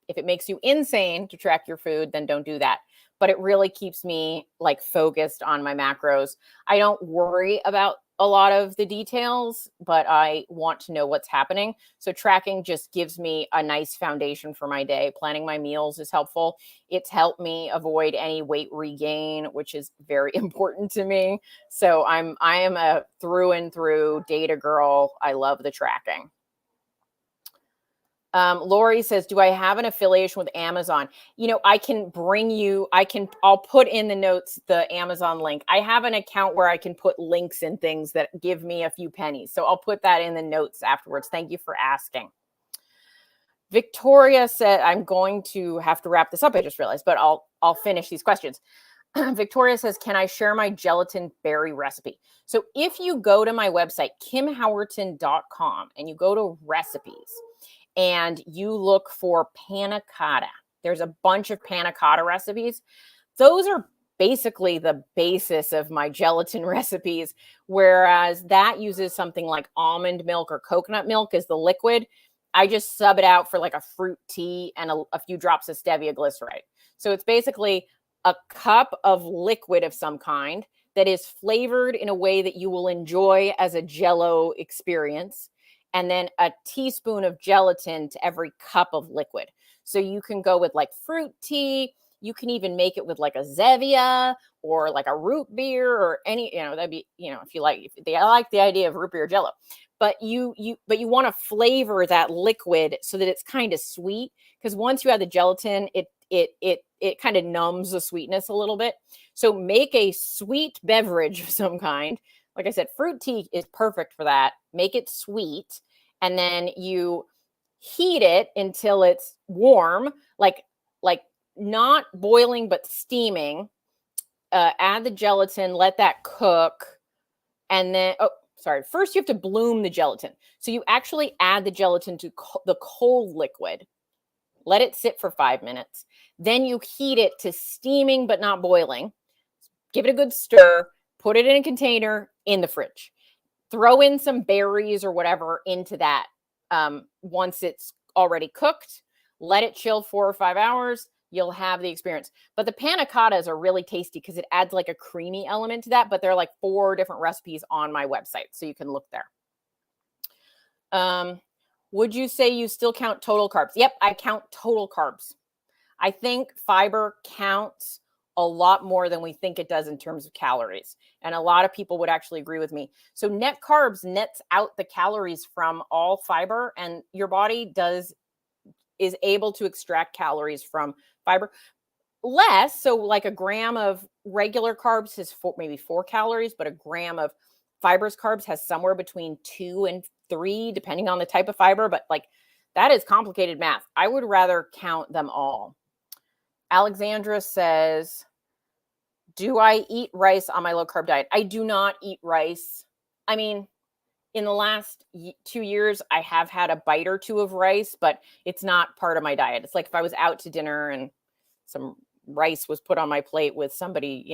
If it makes you insane to track your food, then don't do that. But it really keeps me like focused on my macros. I don't worry about a lot of the details, but I want to know what's happening. So tracking just gives me a nice foundation for my day. Planning my meals is helpful. It's helped me avoid any weight regain, which is very important to me. So I am a through and through data girl. I love the tracking. Lori says, do I have an affiliation with Amazon? I'll put in the notes the Amazon link. I have an account where I can put links and things that give me a few pennies. So I'll put that in the notes afterwards. Thank you for asking. Victoria said, I'm going to have to wrap this up, I just realized, but I'll finish these questions. Victoria says, can I share my gelatin berry recipe? So if you go to my website, kimhowerton.com, and you go to recipes, and you look for panna cotta. There's a bunch of panna cotta recipes. Those are basically the basis of my gelatin recipes, whereas that uses something like almond milk or coconut milk as the liquid. I just sub it out for like a fruit tea and a few drops of stevia glyceride. So it's basically a cup of liquid of some kind that is flavored in a way that you will enjoy as a Jell-O experience, and then a teaspoon of gelatin to every cup of liquid. So you can go with like fruit tea. You can even make it with like a Zevia or like a root beer or any, that'd be, if you like, I like the idea of root beer Jell-O, but you want to flavor that liquid so that it's kind of sweet. Because once you add the gelatin, it kind of numbs the sweetness a little bit. So make a sweet beverage of some kind. Like I said, fruit tea is perfect for that. Make it sweet, and then you heat it until it's warm, like not boiling but steaming. Add the gelatin, let that cook, and then first you have to bloom the gelatin. So you actually add the gelatin to the cold liquid, let it sit for 5 minutes, then you heat it to steaming but not boiling. Give it a good stir. Put it in a container in the fridge. Throw in some berries or whatever into that once it's already cooked. Let it chill 4 or 5 hours. You'll have the experience. But the panna cottas are really tasty because it adds like a creamy element to that. But there are like 4 different recipes on my website, so you can look there. Would you say you still count total carbs? Yep, I count total carbs. I think fiber counts a lot more than we think it does in terms of calories. And a lot of people would actually agree with me. So net carbs nets out the calories from all fiber, and your body is able to extract calories from fiber less. So like a gram of regular carbs has maybe 4 calories, but a gram of fibrous carbs has somewhere between 2 and 3, depending on the type of fiber. But like that is complicated math. I would rather count them all. Alexandra says, do I eat rice on my low carb diet? I do not eat rice. I mean, in the last 2 years, I have had a bite or 2 of rice, but it's not part of my diet. It's like if I was out to dinner and some rice was put on my plate with somebody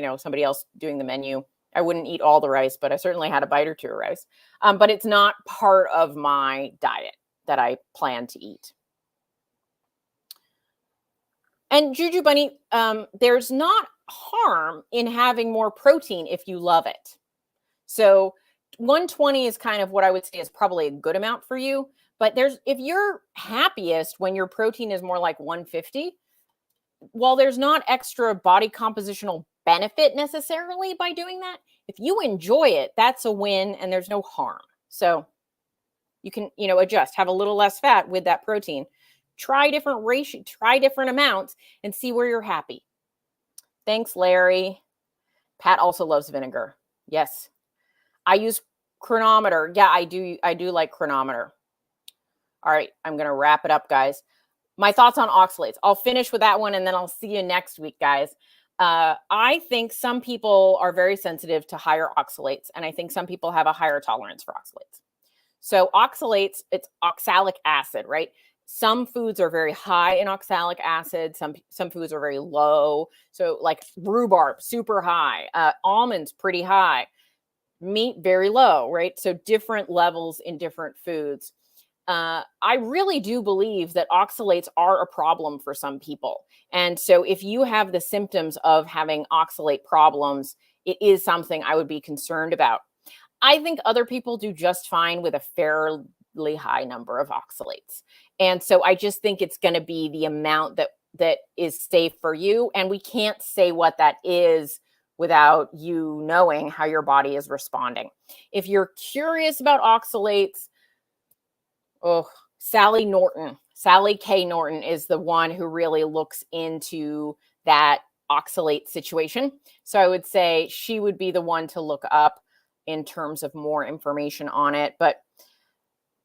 else doing the menu, I wouldn't eat all the rice, but I certainly had a bite or 2 of rice. But it's not part of my diet that I plan to eat. And Juju Bunny, there's not harm in having more protein if you love it. So 120 is kind of what I would say is probably a good amount for you. But if you're happiest when your protein is more like 150, while there's not extra body compositional benefit necessarily by doing that, if you enjoy it, that's a win and there's no harm. So you can, adjust, have a little less fat with that protein. Try different ratio, try different amounts and see where you're happy. Thanks, Larry. Pat also loves vinegar. Yes. I use Chronometer. Yeah, I do like Chronometer. All right, I'm going to wrap it up, guys. My thoughts on oxalates. I'll finish with that one and then I'll see you next week, guys. I think some people are very sensitive to higher oxalates, and I think some people have a higher tolerance for oxalates. So oxalates, it's oxalic acid, right? Some foods are very high in oxalic acid. Some foods are very low. So like rhubarb, super high. Almonds, pretty high. Meat, very low, right? So different levels in different foods. I really do believe that oxalates are a problem for some people. And so if you have the symptoms of having oxalate problems, it is something I would be concerned about. I think other people do just fine with a fairly high number of oxalates. And so I just think it's going to be the amount that is safe for you. And we can't say what that is without you knowing how your body is responding. If you're curious about oxalates, Sally Norton Sally K. Norton is the one who really looks into that oxalate situation. So I would say she would be the one to look up in terms of more information on it. But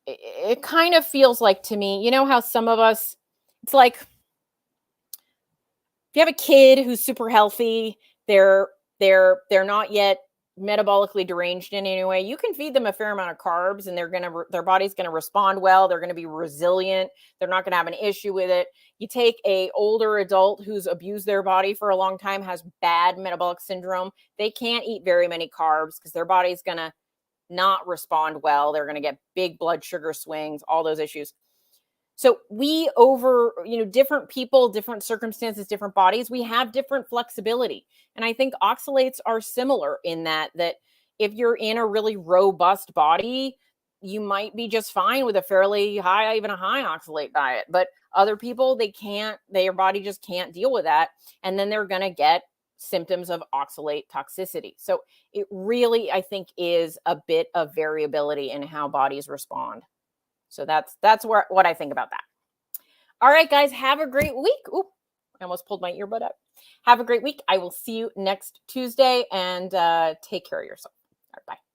it kind of feels like to me, you know how some of us, it's like if you have a kid who's super healthy, they're not yet metabolically deranged in any way, you can feed them a fair amount of carbs and their body's going to respond well. They're going to be resilient. They're not going to have an issue with it. You take a older adult who's abused their body for a long time, has bad metabolic syndrome. They can't eat very many carbs because their body's going to not respond well. They're going to get big blood sugar swings, all those issues. So different people, different circumstances, different bodies, we have different flexibility. And I think oxalates are similar in that if you're in a really robust body, you might be just fine with a fairly high, even a high oxalate diet. But other people, their body just can't deal with that. And then they're going to get symptoms of oxalate toxicity. So it really, I think, is a bit of variability in how bodies respond. So that's what I think about that. All right, guys, have a great week. Ooh, I almost pulled my earbud out. Have a great week. I will see you next Tuesday, and take care of yourself. All right, bye.